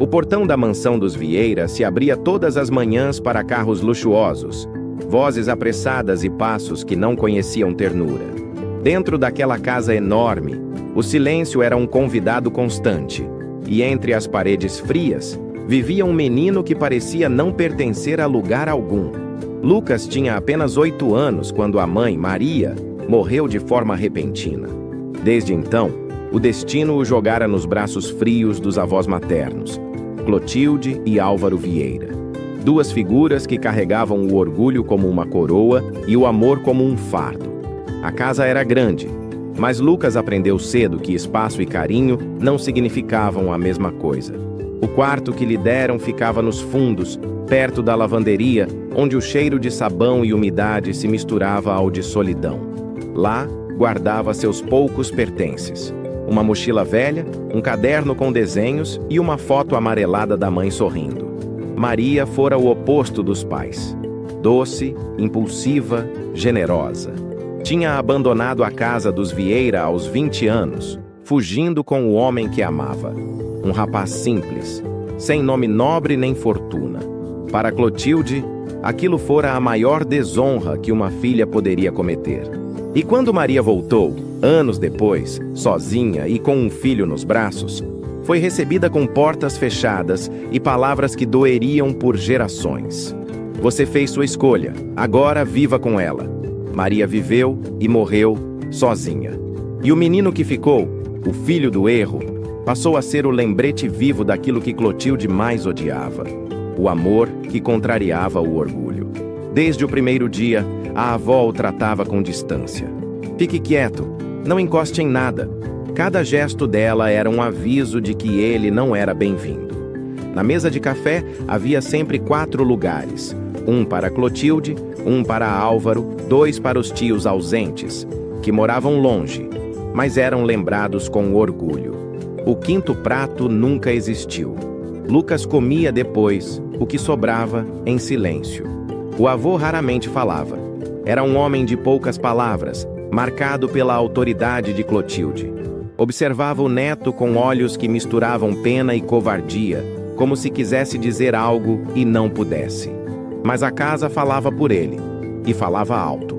O portão da mansão dos Vieira se abria todas as manhãs para carros luxuosos, vozes apressadas e passos que não conheciam ternura. Dentro daquela casa enorme, o silêncio era um convidado constante, e entre as paredes frias, vivia um menino que parecia não pertencer a lugar algum. Lucas tinha apenas 8 anos quando a mãe, Maria, morreu de forma repentina. Desde então, o destino o jogara nos braços frios dos avós maternos, Clotilde e Álvaro Vieira. Duas figuras que carregavam o orgulho como uma coroa e o amor como um fardo. A casa era grande, mas Lucas aprendeu cedo que espaço e carinho não significavam a mesma coisa. O quarto que lhe deram ficava nos fundos, perto da lavanderia, onde o cheiro de sabão e umidade se misturava ao de solidão. Lá, guardava seus poucos pertences. Uma mochila velha, um caderno com desenhos e uma foto amarelada da mãe sorrindo. Maria fora o oposto dos pais. Doce, impulsiva, generosa. Tinha abandonado a casa dos Vieira aos 20 anos, fugindo com o homem que amava. Um rapaz simples, sem nome nobre nem fortuna. Para Clotilde, aquilo fora a maior desonra que uma filha poderia cometer. E quando Maria voltou, anos depois, sozinha e com um filho nos braços, foi recebida com portas fechadas e palavras que doeriam por gerações. Você fez sua escolha, agora viva com ela. Maria viveu e morreu sozinha. E o menino que ficou, o filho do erro, passou a ser o lembrete vivo daquilo que Clotilde mais odiava: o amor que contrariava o orgulho. Desde o primeiro dia, a avó o tratava com distância. Fique quieto, não encoste em nada. Cada gesto dela era um aviso de que ele não era bem-vindo. Na mesa de café havia sempre 4 lugares: um para Clotilde, um para Álvaro, 2 para os tios ausentes, que moravam longe, mas eram lembrados com orgulho. O 5º prato nunca existiu. Lucas comia depois, o que sobrava, em silêncio. O avô raramente falava. Era um homem de poucas palavras, marcado pela autoridade de Clotilde. Observava o neto com olhos que misturavam pena e covardia, como se quisesse dizer algo e não pudesse. Mas a casa falava por ele, e falava alto.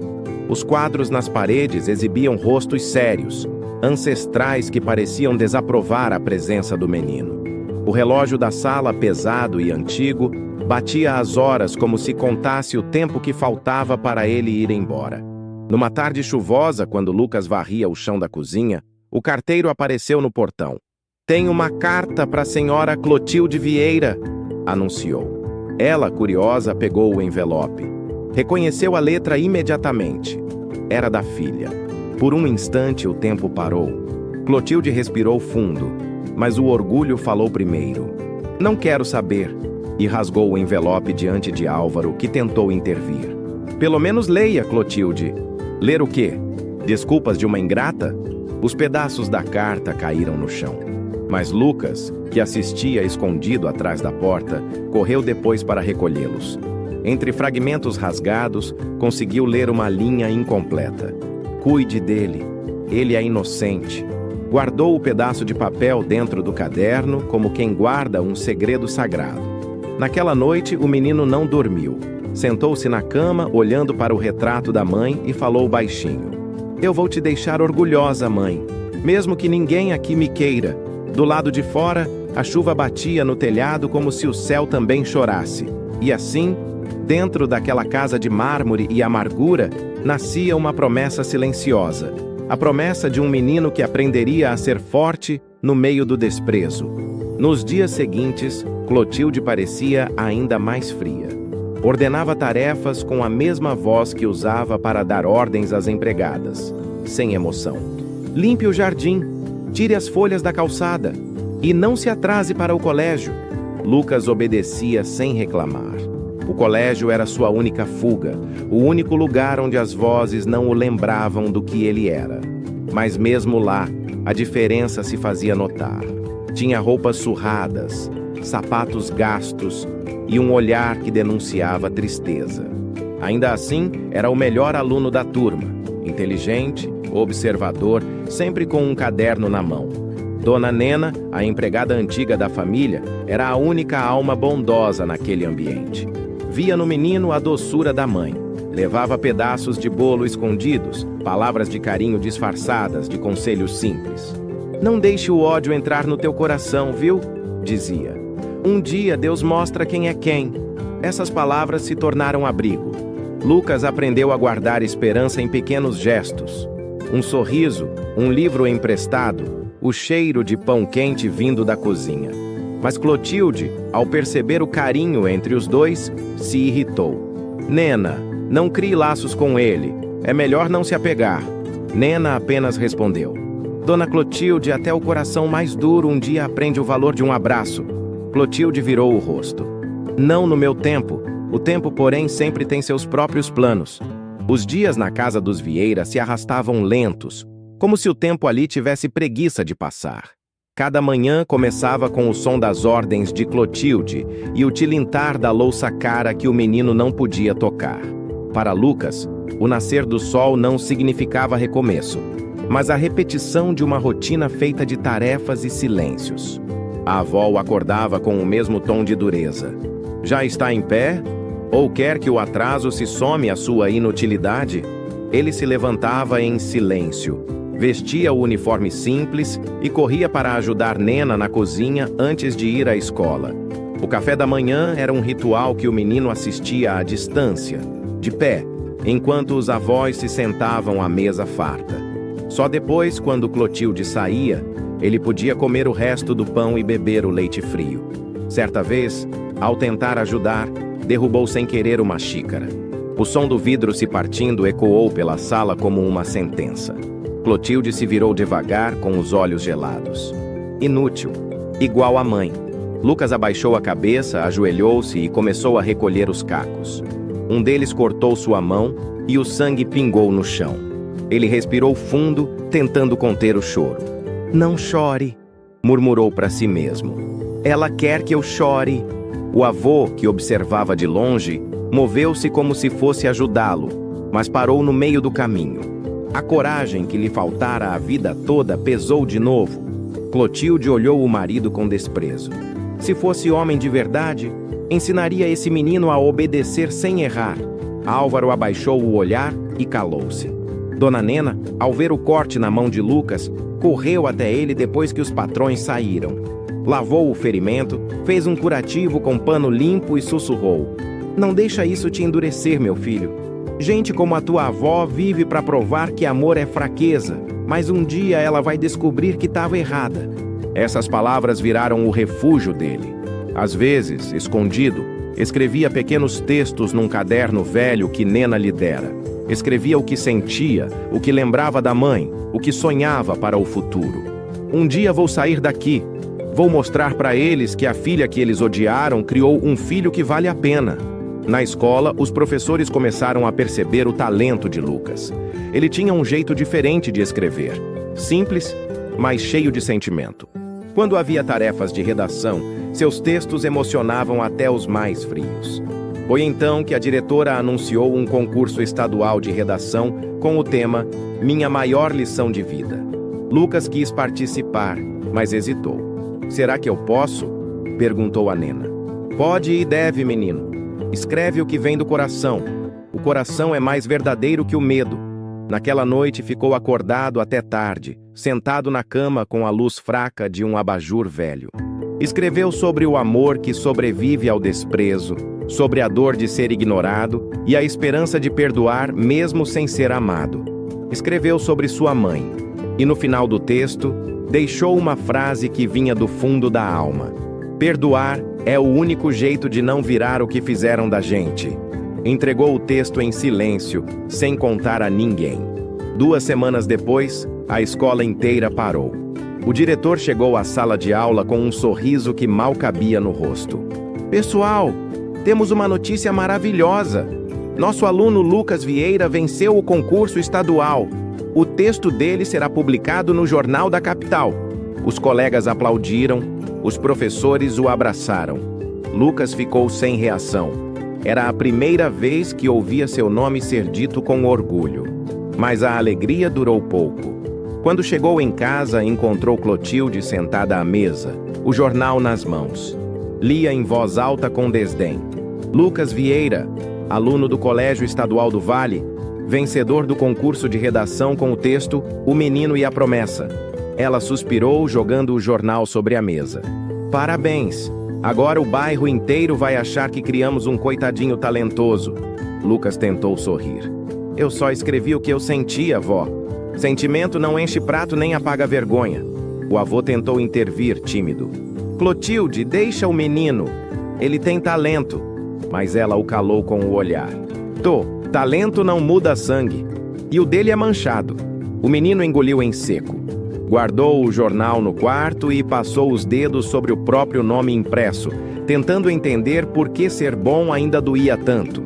Os quadros nas paredes exibiam rostos sérios, ancestrais que pareciam desaprovar a presença do menino. O relógio da sala, pesado e antigo, batia as horas como se contasse o tempo que faltava para ele ir embora. Numa tarde chuvosa, quando Lucas varria o chão da cozinha, o carteiro apareceu no portão. "Tem uma carta para a senhora Clotilde Vieira", anunciou. Ela, curiosa, pegou o envelope. Reconheceu a letra imediatamente. Era da filha. Por um instante o tempo parou. Clotilde respirou fundo, mas o orgulho falou primeiro. "Não quero saber", e rasgou o envelope diante de Álvaro, que tentou intervir. "Pelo menos leia, Clotilde." "Ler o quê? Desculpas de uma ingrata?" Os pedaços da carta caíram no chão. Mas Lucas, que assistia escondido atrás da porta, correu depois para recolhê-los. Entre fragmentos rasgados, conseguiu ler uma linha incompleta. "Cuide dele. Ele é inocente." Guardou o pedaço de papel dentro do caderno, como quem guarda um segredo sagrado. Naquela noite, o menino não dormiu. Sentou-se na cama, olhando para o retrato da mãe, e falou baixinho: "Eu vou te deixar orgulhosa, mãe, mesmo que ninguém aqui me queira." Do lado de fora, a chuva batia no telhado como se o céu também chorasse. E assim, dentro daquela casa de mármore e amargura, nascia uma promessa silenciosa. A promessa de um menino que aprenderia a ser forte no meio do desprezo. Nos dias seguintes, Clotilde parecia ainda mais fria. Ordenava tarefas com a mesma voz que usava para dar ordens às empregadas, sem emoção. "Limpe o jardim, tire as folhas da calçada e não se atrase para o colégio." Lucas obedecia sem reclamar. O colégio era sua única fuga, o único lugar onde as vozes não o lembravam do que ele era. Mas mesmo lá, a diferença se fazia notar. Tinha roupas surradas, sapatos gastos e um olhar que denunciava tristeza. Ainda assim, era o melhor aluno da turma, inteligente, observador, sempre com um caderno na mão. Dona Nena, a empregada antiga da família, era a única alma bondosa naquele ambiente. Via no menino a doçura da mãe. Levava pedaços de bolo escondidos, palavras de carinho disfarçadas de conselhos simples. "Não deixe o ódio entrar no teu coração, viu?", dizia. "Um dia Deus mostra quem é quem." Essas palavras se tornaram abrigo. Lucas aprendeu a guardar esperança em pequenos gestos. Um sorriso, um livro emprestado, o cheiro de pão quente vindo da cozinha. Mas Clotilde, ao perceber o carinho entre os dois, se irritou. "Nena, não crie laços com ele. É melhor não se apegar." Nena apenas respondeu. "Dona Clotilde, até o coração mais duro um dia aprende o valor de um abraço." Clotilde virou o rosto. "Não no meu tempo. O tempo, porém, sempre tem seus próprios planos." Os dias na casa dos Vieira se arrastavam lentos, como se o tempo ali tivesse preguiça de passar. Cada manhã começava com o som das ordens de Clotilde e o tilintar da louça cara que o menino não podia tocar. Para Lucas, o nascer do sol não significava recomeço, mas a repetição de uma rotina feita de tarefas e silêncios. A avó o acordava com o mesmo tom de dureza. "Já está em pé? Ou quer que o atraso se some à sua inutilidade?" Ele se levantava em silêncio, vestia o uniforme simples e corria para ajudar Nena na cozinha antes de ir à escola. O café da manhã era um ritual que o menino assistia à distância, de pé, enquanto os avós se sentavam à mesa farta. Só depois, quando Clotilde saía, ele podia comer o resto do pão e beber o leite frio. Certa vez, ao tentar ajudar, derrubou sem querer uma xícara. O som do vidro se partindo ecoou pela sala como uma sentença. Clotilde se virou devagar, com os olhos gelados. Inútil. Igual a mãe. Lucas abaixou a cabeça, ajoelhou-se e começou a recolher os cacos. Um deles cortou sua mão e o sangue pingou no chão. Ele respirou fundo, tentando conter o choro. "Não chore", murmurou para si mesmo. "Ela quer que eu chore." O avô, que observava de longe, moveu-se como se fosse ajudá-lo, mas parou no meio do caminho. A coragem que lhe faltara a vida toda pesou de novo. Clotilde olhou o marido com desprezo. Se fosse homem de verdade, ensinaria esse menino a obedecer sem errar. Álvaro abaixou o olhar e calou-se. Dona Nena, ao ver o corte na mão de Lucas, correu até ele depois que os patrões saíram. Lavou o ferimento, fez um curativo com pano limpo e sussurrou. "Não deixa isso te endurecer, meu filho. Gente como a tua avó vive para provar que amor é fraqueza, mas um dia ela vai descobrir que estava errada." Essas palavras viraram o refúgio dele. Às vezes, escondido, escrevia pequenos textos num caderno velho que Nena lhe dera. Escrevia o que sentia, o que lembrava da mãe, o que sonhava para o futuro. "Um dia vou sair daqui. Vou mostrar para eles que a filha que eles odiaram criou um filho que vale a pena." Na escola, os professores começaram a perceber o talento de Lucas. Ele tinha um jeito diferente de escrever, simples, mas cheio de sentimento. Quando havia tarefas de redação, seus textos emocionavam até os mais frios. Foi então que a diretora anunciou um concurso estadual de redação com o tema "Minha maior lição de vida." Lucas quis participar, mas hesitou. "Será que eu posso?", perguntou a Nena. "Pode e deve, menino. Escreve o que vem do coração. O coração é mais verdadeiro que o medo." Naquela noite ficou acordado até tarde, sentado na cama com a luz fraca de um abajur velho. Escreveu sobre o amor que sobrevive ao desprezo, sobre a dor de ser ignorado e a esperança de perdoar mesmo sem ser amado. Escreveu sobre sua mãe. E no final do texto, deixou uma frase que vinha do fundo da alma. "Perdoar é o único jeito de não virar o que fizeram da gente." Entregou o texto em silêncio, sem contar a ninguém. 2 semanas depois, a escola inteira parou. O diretor chegou à sala de aula com um sorriso que mal cabia no rosto. "Pessoal, temos uma notícia maravilhosa. Nosso aluno Lucas Vieira venceu o concurso estadual. O texto dele será publicado no Jornal da Capital." Os colegas aplaudiram, os professores o abraçaram. Lucas ficou sem reação. Era a primeira vez que ouvia seu nome ser dito com orgulho. Mas a alegria durou pouco. Quando chegou em casa, encontrou Clotilde sentada à mesa, o jornal nas mãos. Lia em voz alta com desdém. Lucas Vieira, aluno do Colégio Estadual do Vale, vencedor do concurso de redação com o texto O Menino e a Promessa. Ela suspirou, jogando o jornal sobre a mesa. Parabéns! Agora o bairro inteiro vai achar que criamos um coitadinho talentoso. Lucas tentou sorrir. Eu só escrevi o que eu sentia, vó. Sentimento não enche prato nem apaga vergonha. O avô tentou intervir, tímido. Clotilde, deixa o menino. Ele tem talento. Mas ela o calou com o olhar. Talento não muda sangue. E o dele é manchado. O menino engoliu em seco. Guardou o jornal no quarto e passou os dedos sobre o próprio nome impresso, tentando entender por que ser bom ainda doía tanto.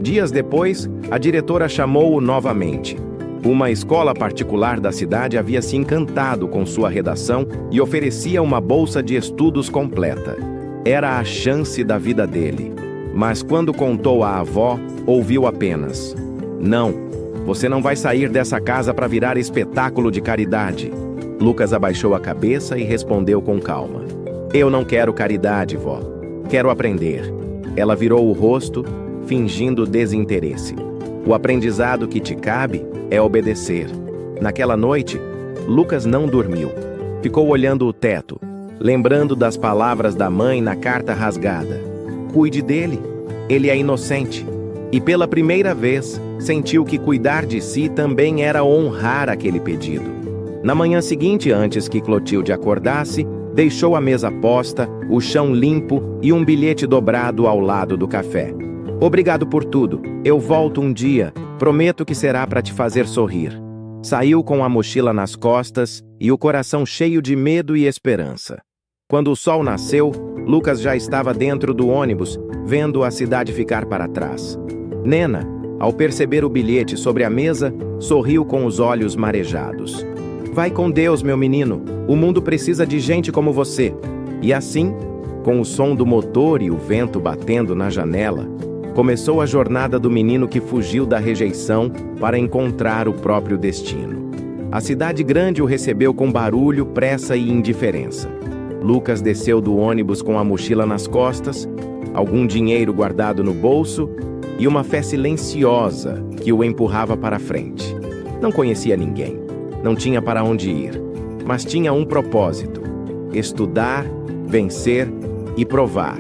Dias depois, a diretora chamou-o novamente. Uma escola particular da cidade havia se encantado com sua redação e oferecia uma bolsa de estudos completa. Era a chance da vida dele. Mas quando contou à avó, ouviu apenas: Não, você não vai sair dessa casa para virar espetáculo de caridade. Lucas abaixou a cabeça e respondeu com calma: Eu não quero caridade, vó. Quero aprender. Ela virou o rosto, fingindo desinteresse. O aprendizado que te cabe é obedecer. Naquela noite, Lucas não dormiu. Ficou olhando o teto, lembrando das palavras da mãe na carta rasgada. Cuide dele, ele é inocente. E pela primeira vez, sentiu que cuidar de si também era honrar aquele pedido. Na manhã seguinte, antes que Clotilde acordasse, deixou a mesa posta, o chão limpo e um bilhete dobrado ao lado do café. Obrigado por tudo. Eu volto um dia. Prometo que será para te fazer sorrir. Saiu com a mochila nas costas e o coração cheio de medo e esperança. Quando o sol nasceu, Lucas já estava dentro do ônibus, vendo a cidade ficar para trás. Nena, ao perceber o bilhete sobre a mesa, sorriu com os olhos marejados. Vai com Deus, meu menino. O mundo precisa de gente como você. E assim, com o som do motor e o vento batendo na janela, começou a jornada do menino que fugiu da rejeição para encontrar o próprio destino. A cidade grande o recebeu com barulho, pressa e indiferença. Lucas desceu do ônibus com a mochila nas costas, algum dinheiro guardado no bolso e uma fé silenciosa que o empurrava para frente. Não conhecia ninguém, não tinha para onde ir, mas tinha um propósito: estudar, vencer e provar,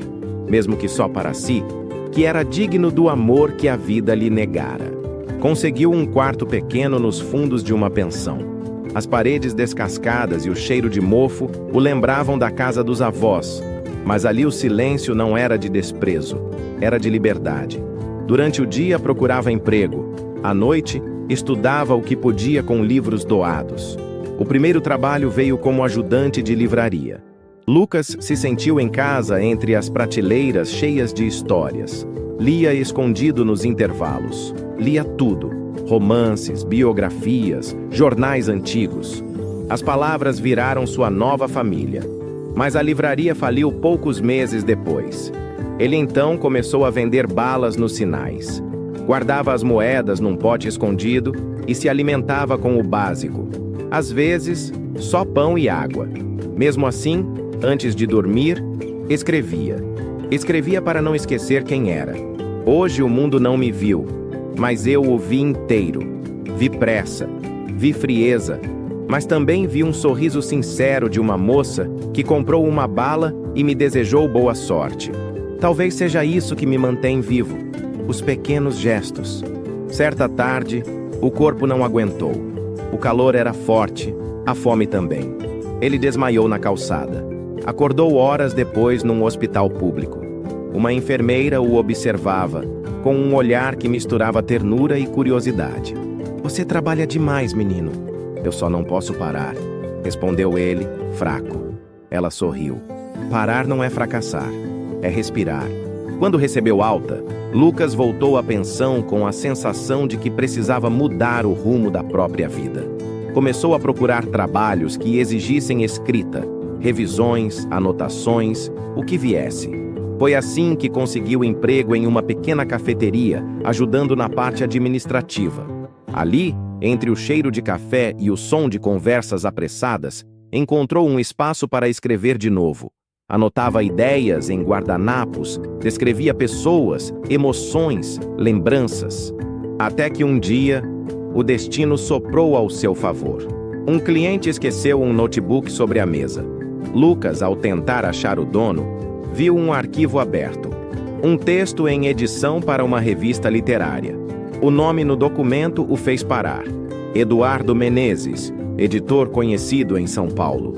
mesmo que só para si, que era digno do amor que a vida lhe negara. Conseguiu um quarto pequeno nos fundos de uma pensão. As paredes descascadas e o cheiro de mofo o lembravam da casa dos avós, mas ali o silêncio não era de desprezo, era de liberdade. Durante o dia procurava emprego, à noite estudava o que podia com livros doados. O primeiro trabalho veio como ajudante de livraria. Lucas se sentiu em casa entre as prateleiras cheias de histórias. Lia escondido nos intervalos. Lia tudo: romances, biografias, jornais antigos. As palavras viraram sua nova família. Mas a livraria faliu poucos meses depois. Ele então começou a vender balas nos sinais. Guardava as moedas num pote escondido e se alimentava com o básico. Às vezes, só pão e água. Mesmo assim, antes de dormir, escrevia. Escrevia para não esquecer quem era. Hoje o mundo não me viu, mas eu o vi inteiro. Vi pressa, vi frieza, mas também vi um sorriso sincero de uma moça que comprou uma bala e me desejou boa sorte. Talvez seja isso que me mantém vivo, os pequenos gestos. Certa tarde, o corpo não aguentou. O calor era forte, a fome também. Ele desmaiou na calçada. Acordou horas depois num hospital público. Uma enfermeira o observava, com um olhar que misturava ternura e curiosidade. Você trabalha demais, menino. Eu só não posso parar, respondeu ele, fraco. Ela sorriu. Parar não é fracassar, é respirar. Quando recebeu alta, Lucas voltou à pensão com a sensação de que precisava mudar o rumo da própria vida. Começou a procurar trabalhos que exigissem escrita, revisões, anotações, o que viesse. Foi assim que conseguiu emprego em uma pequena cafeteria, ajudando na parte administrativa. Ali, entre o cheiro de café e o som de conversas apressadas, encontrou um espaço para escrever de novo. Anotava ideias em guardanapos, descrevia pessoas, emoções, lembranças. Até que um dia, o destino soprou ao seu favor. Um cliente esqueceu um notebook sobre a mesa. Lucas, ao tentar achar o dono, viu um arquivo aberto. Um texto em edição para uma revista literária. O nome no documento o fez parar. Eduardo Menezes, editor conhecido em São Paulo.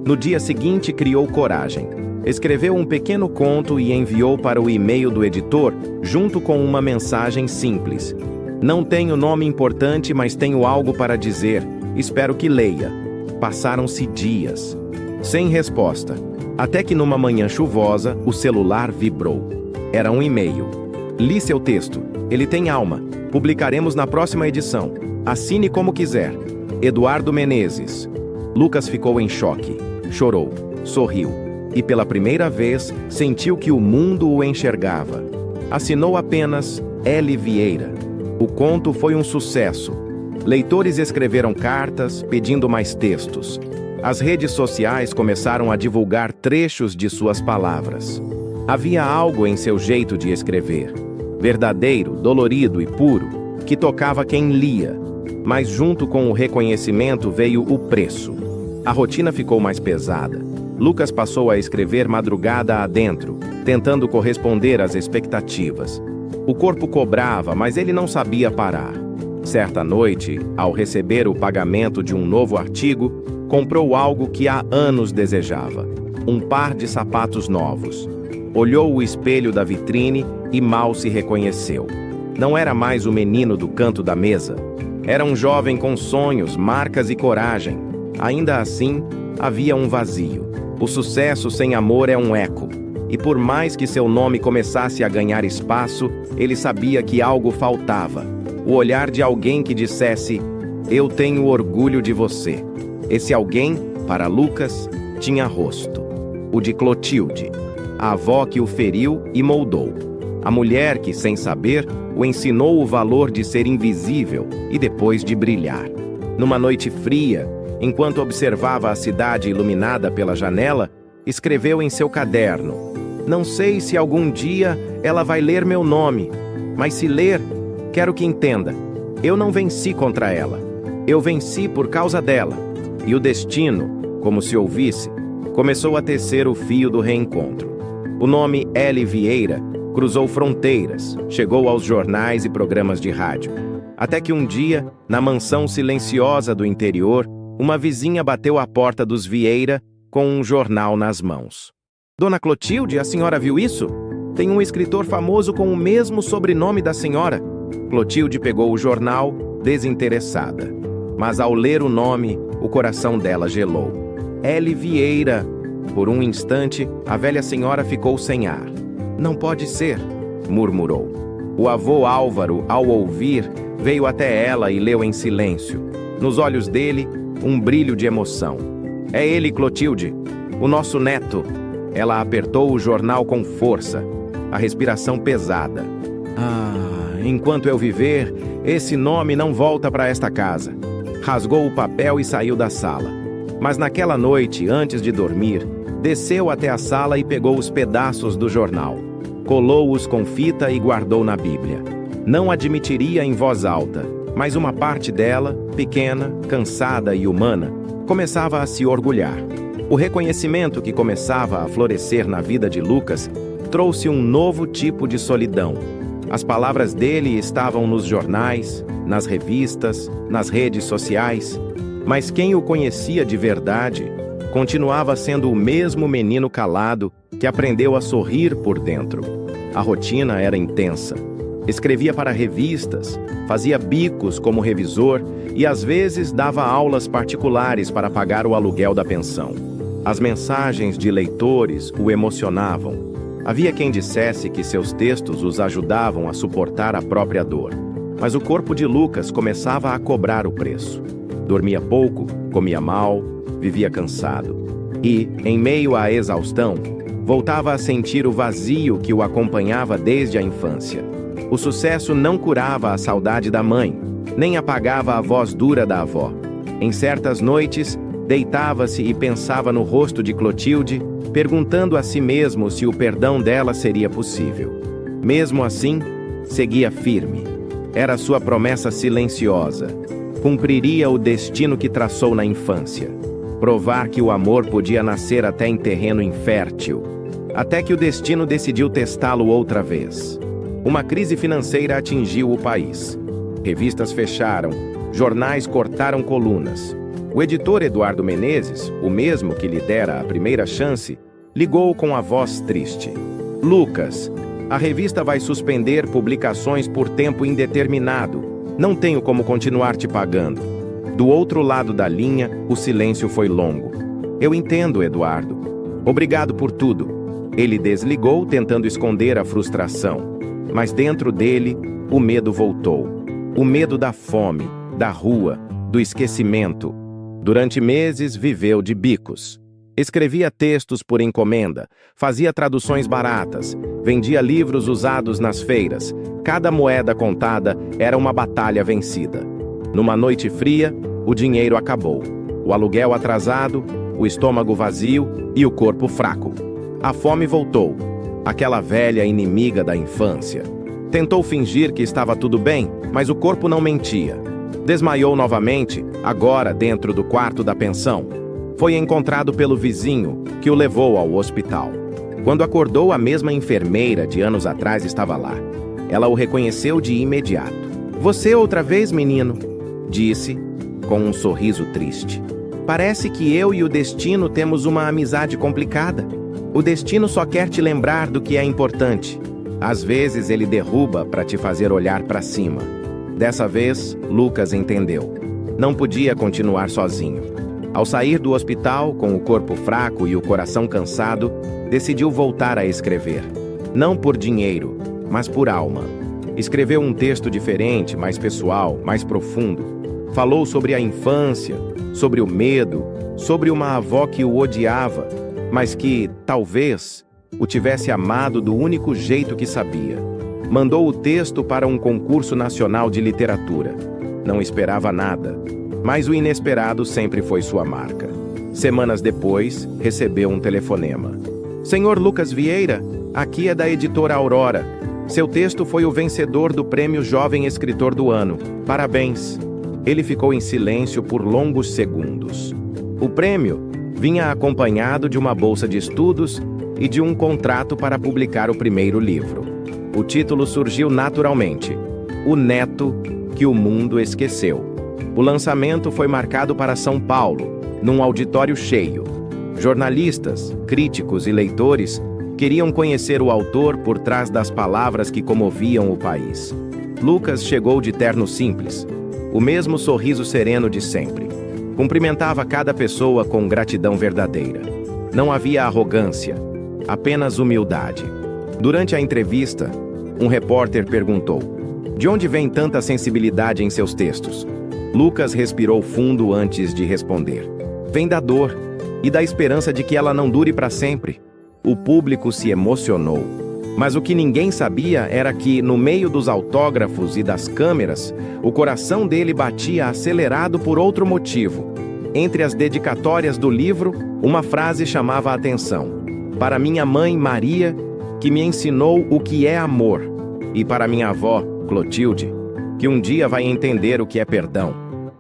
No dia seguinte, criou coragem. Escreveu um pequeno conto e enviou para o e-mail do editor, junto com uma mensagem simples. Não tenho nome importante, mas tenho algo para dizer. Espero que leia. Passaram-se dias. Sem resposta. Até que numa manhã chuvosa, o celular vibrou. Era um e-mail. Li seu texto. Ele tem alma. Publicaremos na próxima edição. Assine como quiser. Eduardo Menezes. Lucas ficou em choque. Chorou. Sorriu. E pela primeira vez, sentiu que o mundo o enxergava. Assinou apenas L. Vieira. O conto foi um sucesso. Leitores escreveram cartas, pedindo mais textos. As redes sociais começaram a divulgar trechos de suas palavras. Havia algo em seu jeito de escrever. Verdadeiro, dolorido e puro, que tocava quem lia. Mas junto com o reconhecimento veio o preço. A rotina ficou mais pesada. Lucas passou a escrever madrugada adentro, tentando corresponder às expectativas. O corpo cobrava, mas ele não sabia parar. Certa noite, ao receber o pagamento de um novo artigo, comprou algo que há anos desejava: um par de sapatos novos. Olhou o espelho da vitrine e mal se reconheceu. Não era mais o menino do canto da mesa. Era um jovem com sonhos, marcas e coragem. Ainda assim, havia um vazio. O sucesso sem amor é um eco. E por mais que seu nome começasse a ganhar espaço, ele sabia que algo faltava. O olhar de alguém que dissesse: "Eu tenho orgulho de você." Esse alguém, para Lucas, tinha rosto. O de Clotilde, a avó que o feriu e moldou. A mulher que, sem saber, o ensinou o valor de ser invisível e depois de brilhar. Numa noite fria, enquanto observava a cidade iluminada pela janela, escreveu em seu caderno: "Não sei se algum dia ela vai ler meu nome, mas se ler, quero que entenda. Eu não venci contra ela. Eu venci por causa dela." E o destino, como se ouvisse, começou a tecer o fio do reencontro. O nome L. Vieira cruzou fronteiras, chegou aos jornais e programas de rádio. Até que um dia, na mansão silenciosa do interior, uma vizinha bateu à porta dos Vieira com um jornal nas mãos. "Dona Clotilde, a senhora viu isso? Tem um escritor famoso com o mesmo sobrenome da senhora." Clotilde pegou o jornal, desinteressada. Mas ao ler o nome, o coração dela gelou. L. Vieira. Por um instante, a velha senhora ficou sem ar. "Não pode ser", murmurou. O avô Álvaro, ao ouvir, veio até ela e leu em silêncio. Nos olhos dele, um brilho de emoção. "É ele, Clotilde, o nosso neto." Ela apertou o jornal com força, a respiração pesada. Enquanto eu viver, esse nome não volta para esta casa." Rasgou o papel e saiu da sala. Mas naquela noite, antes de dormir, desceu até a sala e pegou os pedaços do jornal. Colou-os com fita e guardou na Bíblia. Não admitiria em voz alta, mas uma parte dela, pequena, cansada e humana, começava a se orgulhar. O reconhecimento que começava a florescer na vida de Lucas trouxe um novo tipo de solidão. As palavras dele estavam nos jornais, nas revistas, nas redes sociais, mas quem o conhecia de verdade continuava sendo o mesmo menino calado que aprendeu a sorrir por dentro. A rotina era intensa. Escrevia para revistas, fazia bicos como revisor e às vezes dava aulas particulares para pagar o aluguel da pensão. As mensagens de leitores o emocionavam. Havia quem dissesse que seus textos os ajudavam a suportar a própria dor. Mas o corpo de Lucas começava a cobrar o preço. Dormia pouco, comia mal, vivia cansado. E, em meio à exaustão, voltava a sentir o vazio que o acompanhava desde a infância. O sucesso não curava a saudade da mãe, nem apagava a voz dura da avó. Em certas noites, deitava-se e pensava no rosto de Clotilde, perguntando a si mesmo se o perdão dela seria possível. Mesmo assim, seguia firme. Era sua promessa silenciosa. Cumpriria o destino que traçou na infância. Provar que o amor podia nascer até em terreno infértil. Até que o destino decidiu testá-lo outra vez. Uma crise financeira atingiu o país. Revistas fecharam, jornais cortaram colunas. O editor Eduardo Menezes, o mesmo que lhe dera a primeira chance, ligou com a voz triste. Lucas, a revista vai suspender publicações por tempo indeterminado. Não tenho como continuar te pagando. Do outro lado da linha, o silêncio foi longo. Eu entendo, Eduardo. Obrigado por tudo. Ele desligou, tentando esconder a frustração. Mas dentro dele, o medo voltou. O medo da fome, da rua, do esquecimento. Durante meses, viveu de bicos. Escrevia textos por encomenda, fazia traduções baratas, vendia livros usados nas feiras. Cada moeda contada era uma batalha vencida. Numa noite fria, o dinheiro acabou. O aluguel atrasado, o estômago vazio e o corpo fraco. A fome voltou, aquela velha inimiga da infância. Tentou fingir que estava tudo bem, mas o corpo não mentia. Desmaiou novamente, agora dentro do quarto da pensão. Foi encontrado pelo vizinho, que o levou ao hospital. Quando acordou, a mesma enfermeira de anos atrás estava lá. Ela o reconheceu de imediato. "Você outra vez, menino?", disse, com um sorriso triste. "Parece que eu e o destino temos uma amizade complicada. O destino só quer te lembrar do que é importante. Às vezes ele derruba para te fazer olhar para cima." Dessa vez, Lucas entendeu. Não podia continuar sozinho. Ao sair do hospital, com o corpo fraco e o coração cansado, decidiu voltar a escrever. Não por dinheiro, mas por alma. Escreveu um texto diferente, mais pessoal, mais profundo. Falou sobre a infância, sobre o medo, sobre uma avó que o odiava, mas que, talvez, o tivesse amado do único jeito que sabia. Mandou o texto para um concurso nacional de literatura. Não esperava nada, mas o inesperado sempre foi sua marca. Semanas depois, recebeu um telefonema. "Senhor Lucas Vieira, aqui é da editora Aurora. Seu texto foi o vencedor do Prêmio Jovem Escritor do Ano. Parabéns." Ele ficou em silêncio por longos segundos. O prêmio vinha acompanhado de uma bolsa de estudos e de um contrato para publicar o primeiro livro. O título surgiu naturalmente: O Neto que o Mundo Esqueceu. O lançamento foi marcado para São Paulo, num auditório cheio. Jornalistas, críticos e leitores queriam conhecer o autor por trás das palavras que comoviam o país. Lucas chegou de terno simples, o mesmo sorriso sereno de sempre. Cumprimentava cada pessoa com gratidão verdadeira. Não havia arrogância, apenas humildade. Durante a entrevista, um repórter perguntou: "De onde vem tanta sensibilidade em seus textos?" Lucas respirou fundo antes de responder. "Vem da dor e da esperança de que ela não dure para sempre." O público se emocionou. Mas o que ninguém sabia era que, no meio dos autógrafos e das câmeras, o coração dele batia acelerado por outro motivo. Entre as dedicatórias do livro, uma frase chamava a atenção: "Para minha mãe, Maria, que me ensinou o que é amor. E para minha avó, Clotilde, que um dia vai entender o que é perdão."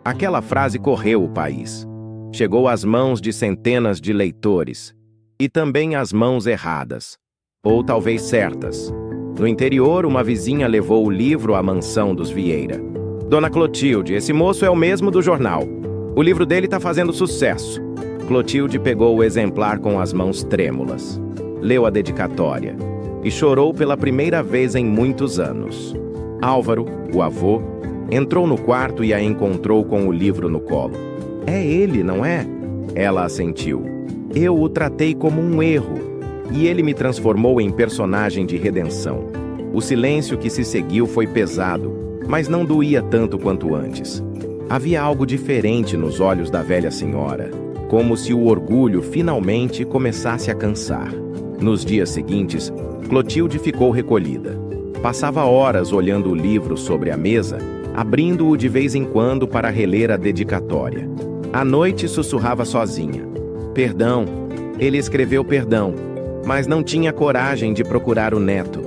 Aquela frase correu o país. Chegou às mãos de centenas de leitores. E também às mãos erradas. Ou talvez certas. No interior, uma vizinha levou o livro à mansão dos Vieira. "Dona Clotilde, esse moço é o mesmo do jornal. O livro dele está fazendo sucesso." Clotilde pegou o exemplar com as mãos trêmulas. Leu a dedicatória. E chorou pela primeira vez em muitos anos. Álvaro, o avô, entrou no quarto e a encontrou com o livro no colo. "É ele, não é?" Ela assentiu. "Eu o tratei como um erro, e ele me transformou em personagem de redenção." O silêncio que se seguiu foi pesado, mas não doía tanto quanto antes. Havia algo diferente nos olhos da velha senhora, como se o orgulho finalmente começasse a cansar. Nos dias seguintes, Clotilde ficou recolhida. Passava horas olhando o livro sobre a mesa abrindo-o de vez em quando para reler a dedicatória. À noite sussurrava sozinha. Perdão. Ele escreveu perdão, mas não tinha coragem de procurar o neto.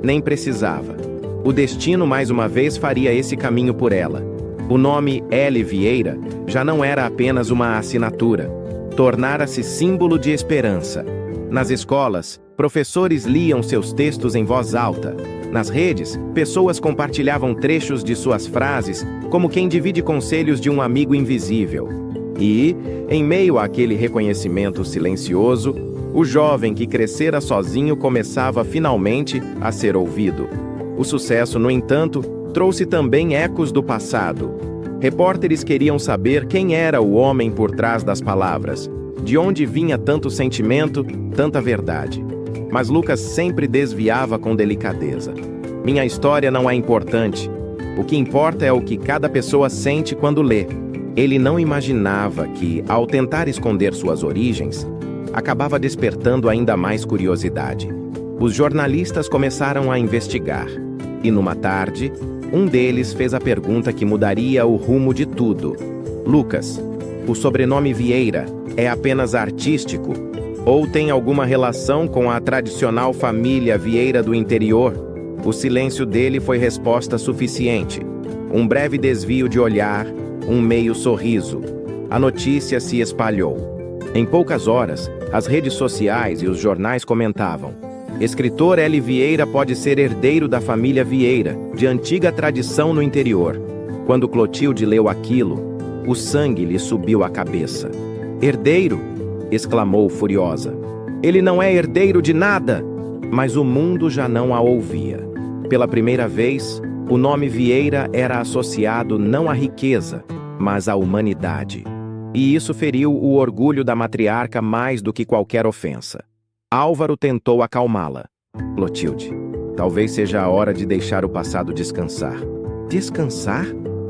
Nem precisava. O destino mais uma vez faria esse caminho por ela. O nome L. Vieira já não era apenas uma assinatura. Tornara-se símbolo de esperança. Nas escolas, professores liam seus textos em voz alta. Nas redes, pessoas compartilhavam trechos de suas frases, como quem divide conselhos de um amigo invisível. E, em meio àquele reconhecimento silencioso, o jovem que crescera sozinho começava finalmente a ser ouvido. O sucesso, no entanto, trouxe também ecos do passado. Repórteres queriam saber quem era o homem por trás das palavras, de onde vinha tanto sentimento, tanta verdade. Mas Lucas sempre desviava com delicadeza. Minha história não é importante. O que importa é o que cada pessoa sente quando lê. Ele não imaginava que, ao tentar esconder suas origens, acabava despertando ainda mais curiosidade. Os jornalistas começaram a investigar. E numa tarde, um deles fez a pergunta que mudaria o rumo de tudo. Lucas, o sobrenome Vieira é apenas artístico? Ou tem alguma relação com a tradicional família Vieira do interior? O silêncio dele foi resposta suficiente. Um breve desvio de olhar, um meio sorriso. A notícia se espalhou. Em poucas horas, as redes sociais e os jornais comentavam: escritor L. Vieira pode ser herdeiro da família Vieira, de antiga tradição no interior. Quando Clotilde leu aquilo, o sangue lhe subiu à cabeça. Herdeiro? Exclamou furiosa. Ele não é herdeiro de nada! Mas o mundo já não a ouvia. Pela primeira vez, o nome Vieira era associado não à riqueza, mas à humanidade. E isso feriu o orgulho da matriarca mais do que qualquer ofensa. Álvaro tentou acalmá-la. Clotilde, talvez seja a hora de deixar o passado descansar. Descansar?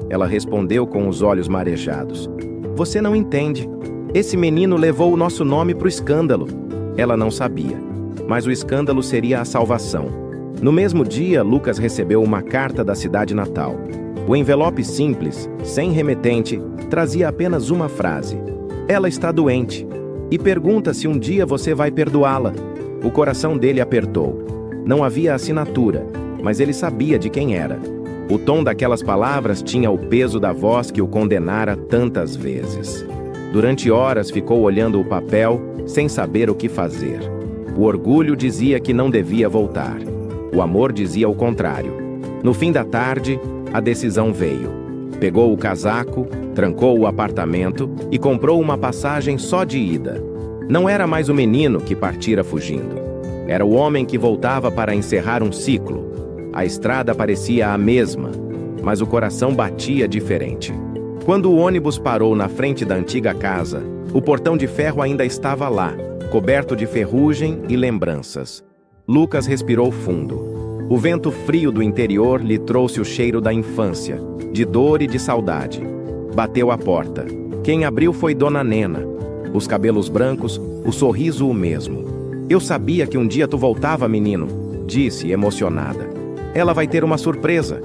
Ela respondeu com os olhos marejados. Você não entende. Esse menino levou o nosso nome para o escândalo. Ela não sabia, mas o escândalo seria a salvação. No mesmo dia, Lucas recebeu uma carta da cidade natal. O envelope simples, sem remetente, trazia apenas uma frase. Ela está doente. E pergunta se um dia você vai perdoá-la. O coração dele apertou. Não havia assinatura, mas ele sabia de quem era. O tom daquelas palavras tinha o peso da voz que o condenara tantas vezes. Durante horas ficou olhando o papel, sem saber o que fazer. O orgulho dizia que não devia voltar. O amor dizia o contrário. No fim da tarde, a decisão veio. Pegou o casaco, trancou o apartamento e comprou uma passagem só de ida. Não era mais o menino que partira fugindo. Era o homem que voltava para encerrar um ciclo. A estrada parecia a mesma, mas o coração batia diferente. Quando o ônibus parou na frente da antiga casa, o portão de ferro ainda estava lá, coberto de ferrugem e lembranças. Lucas respirou fundo. O vento frio do interior lhe trouxe o cheiro da infância, de dor e de saudade. Bateu à porta. Quem abriu foi Dona Nena. Os cabelos brancos, o sorriso o mesmo. Eu sabia que um dia tu voltava, menino, disse, emocionada. Ela vai ter uma surpresa.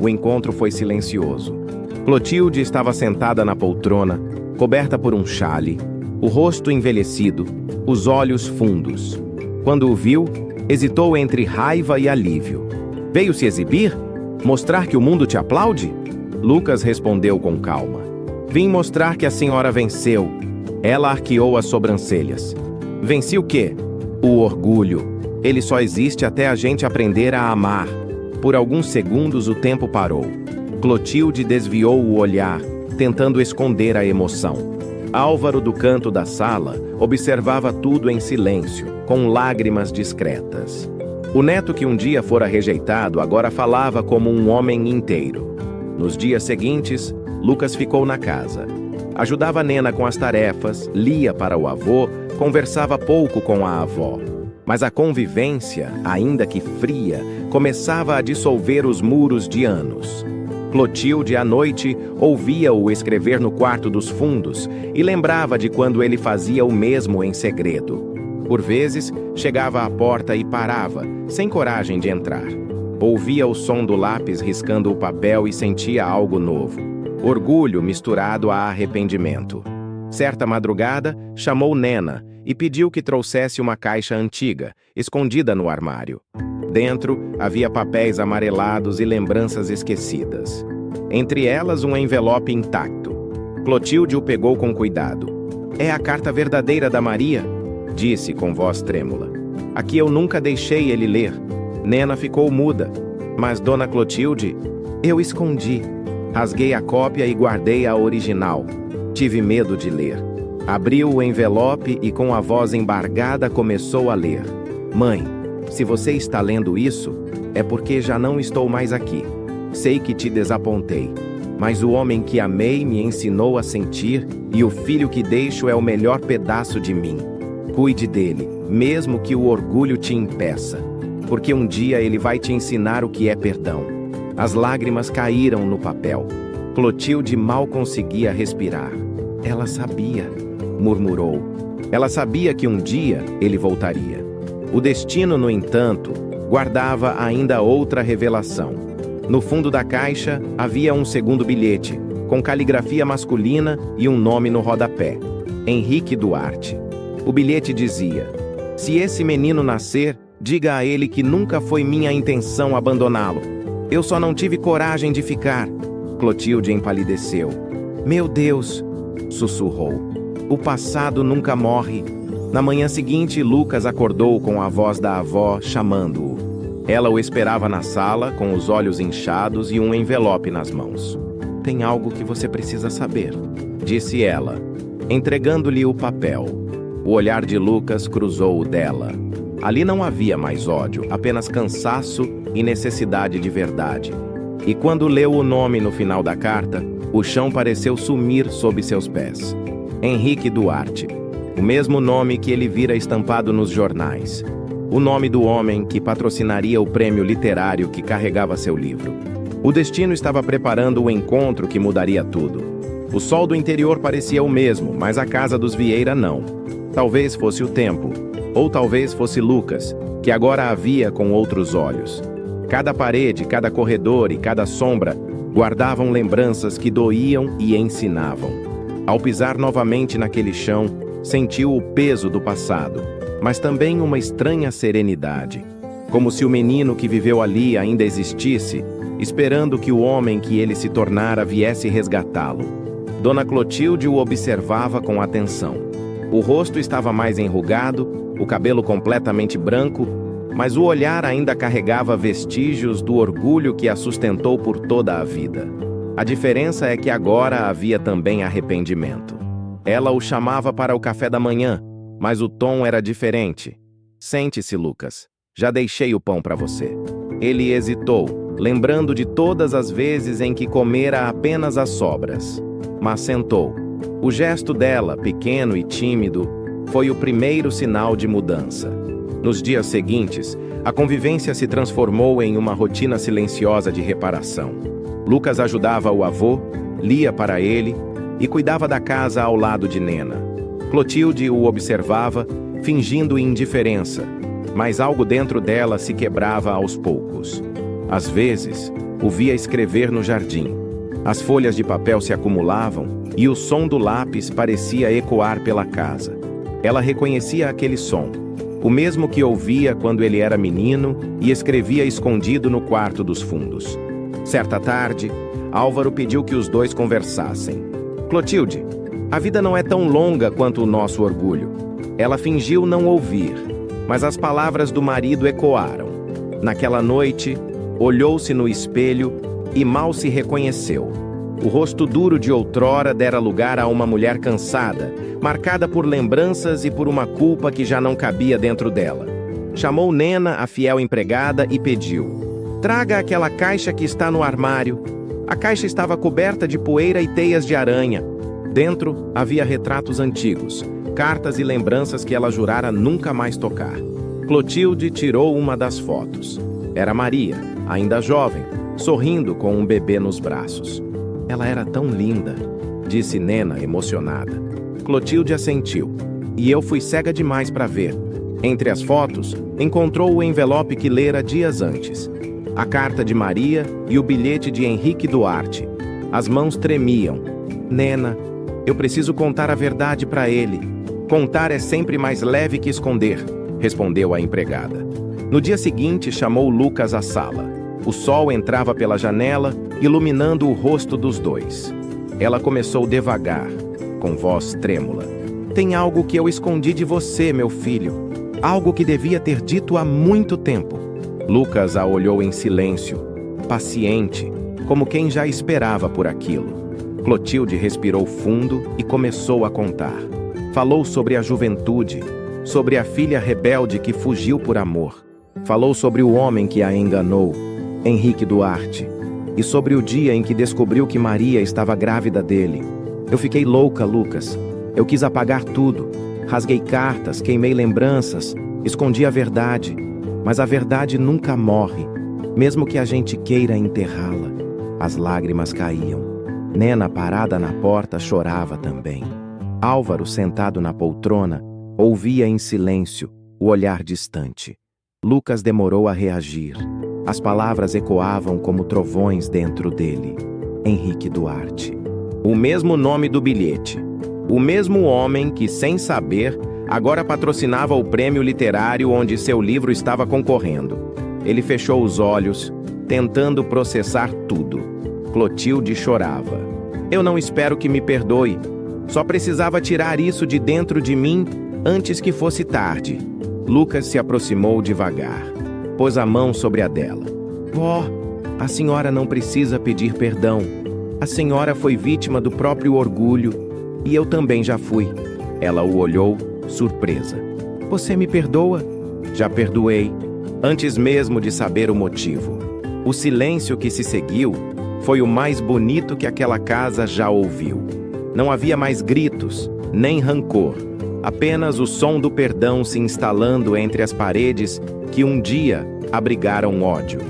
O encontro foi silencioso. Clotilde estava sentada na poltrona, coberta por um chale, o rosto envelhecido, os olhos fundos. Quando o viu, hesitou entre raiva e alívio. Veio se exibir? Mostrar que o mundo te aplaude? Lucas respondeu com calma. Vim mostrar que a senhora venceu. Ela arqueou as sobrancelhas. Venci o quê? O orgulho. Ele só existe até a gente aprender a amar. Por alguns segundos o tempo parou. Clotilde desviou o olhar, tentando esconder a emoção. Álvaro, do canto da sala, observava tudo em silêncio, com lágrimas discretas. O neto que um dia fora rejeitado agora falava como um homem inteiro. Nos dias seguintes, Lucas ficou na casa. Ajudava Nena com as tarefas, lia para o avô, conversava pouco com a avó. Mas a convivência, ainda que fria, começava a dissolver os muros de anos. Clotilde, à noite, ouvia-o escrever no quarto dos fundos e lembrava de quando ele fazia o mesmo em segredo. Por vezes, chegava à porta e parava, sem coragem de entrar. Ouvia o som do lápis riscando o papel e sentia algo novo. Orgulho misturado a arrependimento. Certa madrugada, chamou Nena e pediu que trouxesse uma caixa antiga, escondida no armário. Dentro, havia papéis amarelados e lembranças esquecidas. Entre elas, um envelope intacto. Clotilde o pegou com cuidado. "É a carta verdadeira da Maria?" disse com voz trêmula. "A que eu nunca deixei ele ler." Nena ficou muda. "Mas, Dona Clotilde, eu escondi. Rasguei a cópia e guardei a original. Tive medo de ler." Abriu o envelope e com a voz embargada começou a ler. "Mãe, se você está lendo isso, é porque já não estou mais aqui. Sei que te desapontei, mas o homem que amei me ensinou a sentir e o filho que deixo é o melhor pedaço de mim. Cuide dele, mesmo que o orgulho te impeça, porque um dia ele vai te ensinar o que é perdão." As lágrimas caíram no papel. Clotilde mal conseguia respirar. "Ela sabia", murmurou. Ela sabia que um dia ele voltaria. O destino, no entanto, guardava ainda outra revelação. No fundo da caixa havia um segundo bilhete, com caligrafia masculina e um nome no rodapé: Henrique Duarte. O bilhete dizia: "Se esse menino nascer, diga a ele que nunca foi minha intenção abandoná-lo. Eu só não tive coragem de ficar." Clotilde empalideceu. "Meu Deus!" sussurrou. "O passado nunca morre." Na manhã seguinte, Lucas acordou com a voz da avó chamando-o. Ela o esperava na sala, com os olhos inchados e um envelope nas mãos. "Tem algo que você precisa saber", disse ela, entregando-lhe o papel. O olhar de Lucas cruzou o dela. Ali não havia mais ódio, apenas cansaço e necessidade de verdade. E quando leu o nome no final da carta, o chão pareceu sumir sob seus pés. Henrique Duarte. O mesmo nome que ele vira estampado nos jornais. O nome do homem que patrocinaria o prêmio literário que carregava seu livro. O destino estava preparando o encontro que mudaria tudo. O sol do interior parecia o mesmo, mas a casa dos Vieira não. Talvez fosse o tempo, ou talvez fosse Lucas, que agora a via com outros olhos. Cada parede, cada corredor e cada sombra guardavam lembranças que doíam e ensinavam. Ao pisar novamente naquele chão, sentiu o peso do passado, mas também uma estranha serenidade, como se o menino que viveu ali ainda existisse, esperando que o homem que ele se tornara viesse resgatá-lo. Dona Clotilde o observava com atenção. O rosto estava mais enrugado, o cabelo completamente branco, mas o olhar ainda carregava vestígios do orgulho que a sustentou por toda a vida. A diferença é que agora havia também arrependimento. Ela o chamava para o café da manhã, mas o tom era diferente. "Sente-se, Lucas. Já deixei o pão para você." Ele hesitou, lembrando de todas as vezes em que comera apenas as sobras. Mas sentou. O gesto dela, pequeno e tímido, foi o primeiro sinal de mudança. Nos dias seguintes, a convivência se transformou em uma rotina silenciosa de reparação. Lucas ajudava o avô, lia para ele e cuidava da casa ao lado de Nena. Clotilde o observava, fingindo indiferença, mas algo dentro dela se quebrava aos poucos. Às vezes, o via escrever no jardim. As folhas de papel se acumulavam e o som do lápis parecia ecoar pela casa. Ela reconhecia aquele som, o mesmo que ouvia quando ele era menino e escrevia escondido no quarto dos fundos. Certa tarde, Álvaro pediu que os dois conversassem. "Clotilde, a vida não é tão longa quanto o nosso orgulho." Ela fingiu não ouvir, mas as palavras do marido ecoaram. Naquela noite, olhou-se no espelho e mal se reconheceu. O rosto duro de outrora dera lugar a uma mulher cansada, marcada por lembranças e por uma culpa que já não cabia dentro dela. Chamou Nena, a fiel empregada, e pediu: "Traga aquela caixa que está no armário." A caixa estava coberta de poeira e teias de aranha. Dentro havia retratos antigos, cartas e lembranças que ela jurara nunca mais tocar. Clotilde tirou uma das fotos. Era Maria, ainda jovem, sorrindo com um bebê nos braços. "Ela era tão linda", disse Nena, emocionada. Clotilde assentiu. "E eu fui cega demais para ver." Entre as fotos, encontrou o envelope que lera dias antes. a carta de Maria e o bilhete de Henrique Duarte. As mãos tremiam. Nena, eu preciso contar a verdade para ele. Contar é sempre mais leve que esconder, respondeu a empregada. No dia seguinte, chamou Lucas à sala. O sol entrava pela janela, iluminando o rosto dos dois. Ela começou devagar, com voz trêmula. Tem algo que eu escondi de você, meu filho. Algo que devia ter dito há muito tempo. Lucas a olhou em silêncio, paciente, como quem já esperava por aquilo. Clotilde respirou fundo e começou a contar. Falou sobre a juventude, sobre a filha rebelde que fugiu por amor. Falou sobre o homem que a enganou, Henrique Duarte, e sobre o dia em que descobriu que Maria estava grávida dele. Eu fiquei louca, Lucas. Eu quis apagar tudo. Rasguei cartas, queimei lembranças, escondi a verdade. Mas a verdade nunca morre, mesmo que a gente queira enterrá-la. As lágrimas caíam. Nena, parada na porta, chorava também. Álvaro, sentado na poltrona, ouvia em silêncio, o olhar distante. Lucas demorou a reagir. As palavras ecoavam como trovões dentro dele. Henrique Duarte. O mesmo nome do bilhete. O mesmo homem que, sem saber, agora patrocinava o prêmio literário onde seu livro estava concorrendo. Ele fechou os olhos, tentando processar tudo. Clotilde chorava. Eu não espero que me perdoe. Só precisava tirar isso de dentro de mim antes que fosse tarde. Lucas se aproximou devagar. Pôs a mão sobre a dela. Vó, a senhora não precisa pedir perdão. A senhora foi vítima do próprio orgulho. E eu também já fui. Ela o olhou, surpresa. Você me perdoa? Já perdoei, antes mesmo de saber o motivo. O silêncio que se seguiu foi o mais bonito que aquela casa já ouviu. Não havia mais gritos, nem rancor. Apenas o som do perdão se instalando entre as paredes que um dia abrigaram ódio.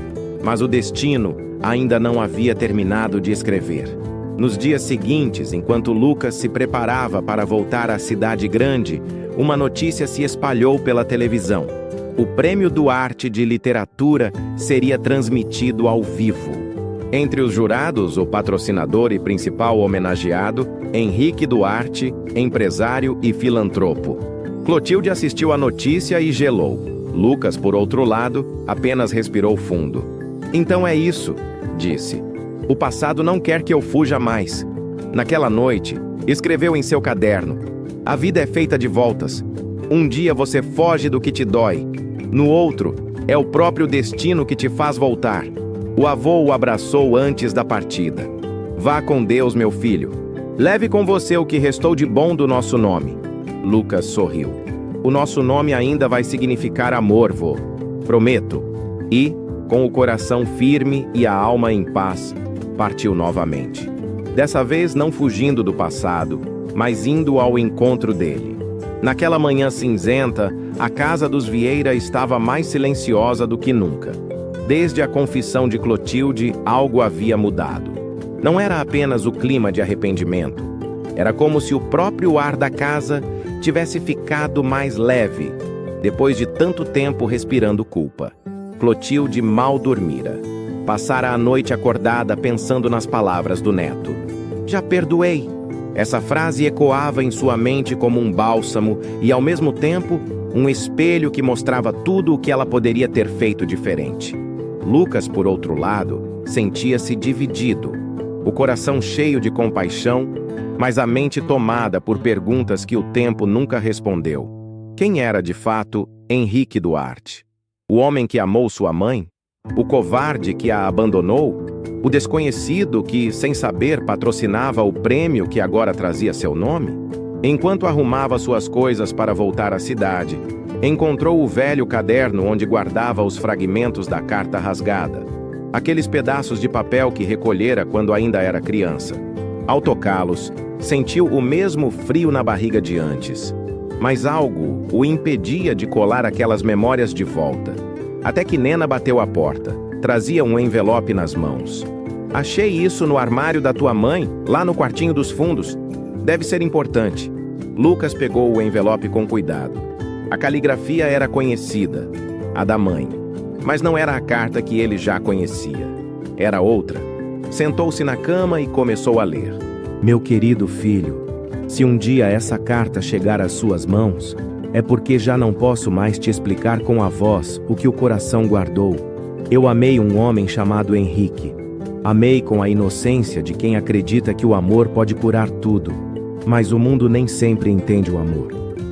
Mas o destino ainda não havia terminado de escrever. Nos dias seguintes, enquanto Lucas se preparava para voltar à cidade grande, uma notícia se espalhou pela televisão. O Prêmio Duarte de Literatura seria transmitido ao vivo. Entre os jurados, o patrocinador e principal homenageado, Henrique Duarte, empresário e filantropo. Clotilde assistiu à notícia e gelou. Lucas, por outro lado, apenas respirou fundo. Então é isso, disse. O passado não quer que eu fuja mais. Naquela noite, escreveu em seu caderno: a vida é feita de voltas. Um dia você foge do que te dói. No outro, é o próprio destino que te faz voltar. O avô o abraçou antes da partida. Vá com Deus, meu filho. Leve com você o que restou de bom do nosso nome. Lucas sorriu. O nosso nome ainda vai significar amor, vô. Prometo. E, com o coração firme e a alma em paz, partiu novamente. Dessa vez não fugindo do passado, mas indo ao encontro dele. Naquela manhã cinzenta, a casa dos Vieira estava mais silenciosa do que nunca. Desde a confissão de Clotilde, algo havia mudado. Não era apenas o clima de arrependimento. Era como se o próprio ar da casa tivesse ficado mais leve, depois de tanto tempo respirando culpa. Clotilde mal dormira. Passara a noite acordada pensando nas palavras do neto. Já perdoei. Essa frase ecoava em sua mente como um bálsamo e, ao mesmo tempo, um espelho que mostrava tudo o que ela poderia ter feito diferente. Lucas, por outro lado, sentia-se dividido, o coração cheio de compaixão, mas a mente tomada por perguntas que o tempo nunca respondeu. Quem era, de fato, Henrique Duarte? O homem que amou sua mãe? O covarde que a abandonou? O desconhecido que, sem saber, patrocinava o prêmio que agora trazia seu nome? Enquanto arrumava suas coisas para voltar à cidade, encontrou o velho caderno onde guardava os fragmentos da carta rasgada, aqueles pedaços de papel que recolhera quando ainda era criança. Ao tocá-los, sentiu o mesmo frio na barriga de antes, mas algo o impedia de colar aquelas memórias de volta. Até que Nena bateu à porta. Trazia um envelope nas mãos. Achei isso no armário da tua mãe, lá no quartinho dos fundos. Deve ser importante. Lucas pegou o envelope com cuidado. A caligrafia era conhecida, a da mãe. Mas não era a carta que ele já conhecia. Era outra. Sentou-se na cama e começou a ler. Meu querido filho, se um dia essa carta chegar às suas mãos, é porque já não posso mais te explicar com a voz o que o coração guardou. Eu amei um homem chamado Henrique. Amei com a inocência de quem acredita que o amor pode curar tudo. Mas o mundo nem sempre entende o amor.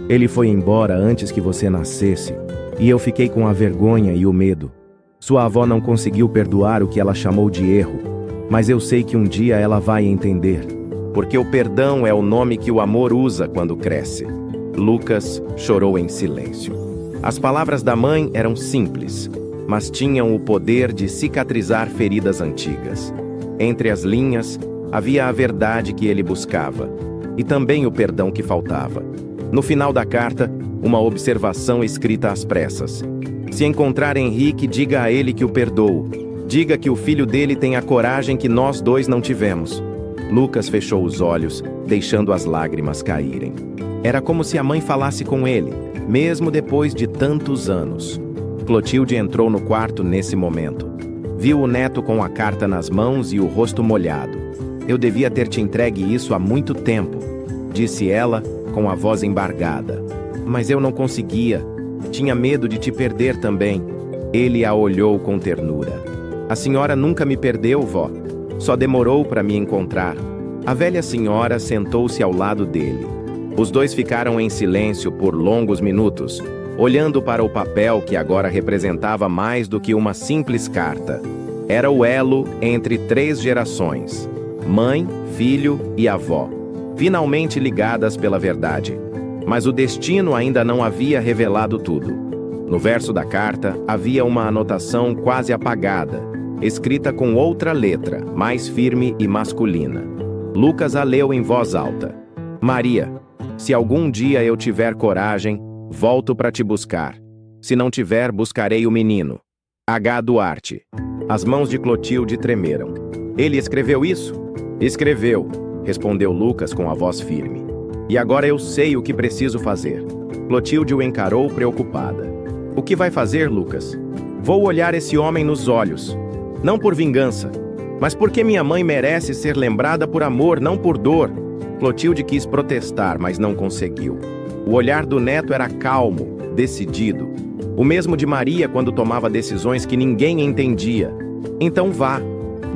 Ele foi embora antes que você nascesse, e eu fiquei com a vergonha e o medo. Sua avó não conseguiu perdoar o que ela chamou de erro, mas eu sei que um dia ela vai entender. Porque o perdão é o nome que o amor usa quando cresce. Lucas chorou em silêncio. As palavras da mãe eram simples, mas tinham o poder de cicatrizar feridas antigas. Entre as linhas, havia a verdade que ele buscava, e também o perdão que faltava. No final da carta, uma observação escrita às pressas. Se encontrar Henrique, diga a ele que o perdoo. Diga que o filho dele tem a coragem que nós dois não tivemos. Lucas fechou os olhos, deixando as lágrimas caírem. Era como se a mãe falasse com ele, mesmo depois de tantos anos. Clotilde entrou no quarto nesse momento. Viu o neto com a carta nas mãos e o rosto molhado. Eu devia ter te entregue isso há muito tempo, disse ela, com a voz embargada. Mas eu não conseguia. Tinha medo de te perder também. Ele a olhou com ternura. A senhora nunca me perdeu, vó. Só demorou para me encontrar. A velha senhora sentou-se ao lado dele. Os dois ficaram em silêncio por longos minutos, olhando para o papel que agora representava mais do que uma simples carta. Era o elo entre 3 gerações: mãe, filho e avó, finalmente ligadas pela verdade. Mas o destino ainda não havia revelado tudo. No verso da carta havia uma anotação quase apagada, escrita com outra letra, mais firme e masculina. Lucas a leu em voz alta. Maria, se algum dia eu tiver coragem, volto para te buscar. Se não tiver, buscarei o menino. H. Duarte. As mãos de Clotilde tremeram. Ele escreveu isso? Escreveu, respondeu Lucas com a voz firme. E agora eu sei o que preciso fazer. Clotilde o encarou preocupada. O que vai fazer, Lucas? Vou olhar esse homem nos olhos. Não por vingança, mas porque minha mãe merece ser lembrada por amor, não por dor. Clotilde quis protestar, mas não conseguiu. O olhar do neto era calmo, decidido. O mesmo de Maria quando tomava decisões que ninguém entendia. Então vá,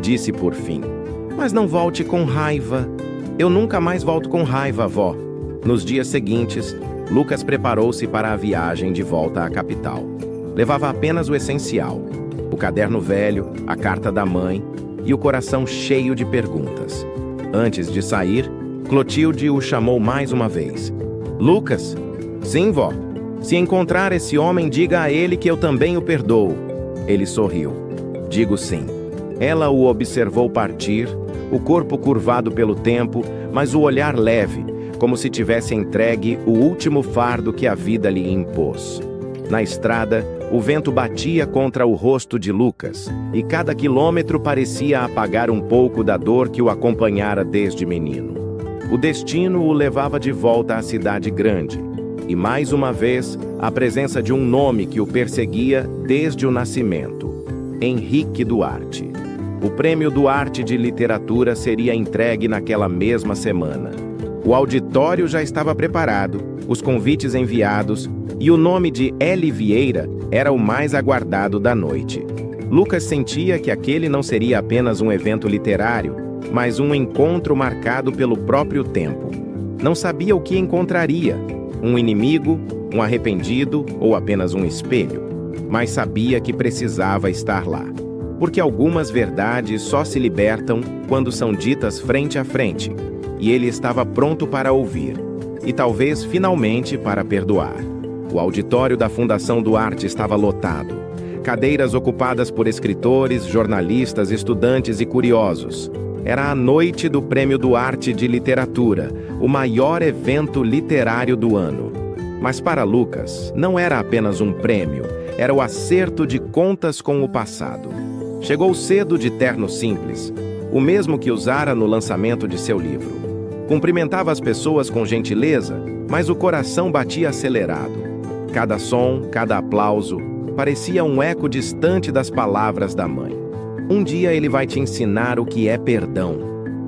disse por fim. Mas não volte com raiva. Eu nunca mais volto com raiva, vó. Nos dias seguintes, Lucas preparou-se para a viagem de volta à capital. Levava apenas o essencial: o caderno velho, a carta da mãe e o coração cheio de perguntas. Antes de sair, Clotilde o chamou mais uma vez. Lucas? Sim, vó. Se encontrar esse homem, diga a ele que eu também o perdoo. Ele sorriu. Digo sim. Ela o observou partir, o corpo curvado pelo tempo, mas o olhar leve, como se tivesse entregue o último fardo que a vida lhe impôs. Na estrada, o vento batia contra o rosto de Lucas, e cada quilômetro parecia apagar um pouco da dor que o acompanhara desde menino. O destino o levava de volta à cidade grande, e mais uma vez, a presença de um nome que o perseguia desde o nascimento: Henrique Duarte. O Prêmio Duarte de Literatura seria entregue naquela mesma semana. O auditório já estava preparado, os convites enviados, e o nome de L. Vieira era o mais aguardado da noite. Lucas sentia que aquele não seria apenas um evento literário, mas um encontro marcado pelo próprio tempo. Não sabia o que encontraria: um inimigo, um arrependido ou apenas um espelho. Mas sabia que precisava estar lá. Porque algumas verdades só se libertam quando são ditas frente a frente, e ele estava pronto para ouvir, e talvez finalmente para perdoar. O auditório da Fundação Duarte estava lotado. Cadeiras ocupadas por escritores, jornalistas, estudantes e curiosos. Era a noite do Prêmio Duarte de Literatura, o maior evento literário do ano. Mas para Lucas, não era apenas um prêmio, era o acerto de contas com o passado. Chegou cedo de terno simples, o mesmo que usara no lançamento de seu livro. Cumprimentava as pessoas com gentileza, mas o coração batia acelerado. Cada som, cada aplauso, parecia um eco distante das palavras da mãe. Um dia ele vai te ensinar o que é perdão.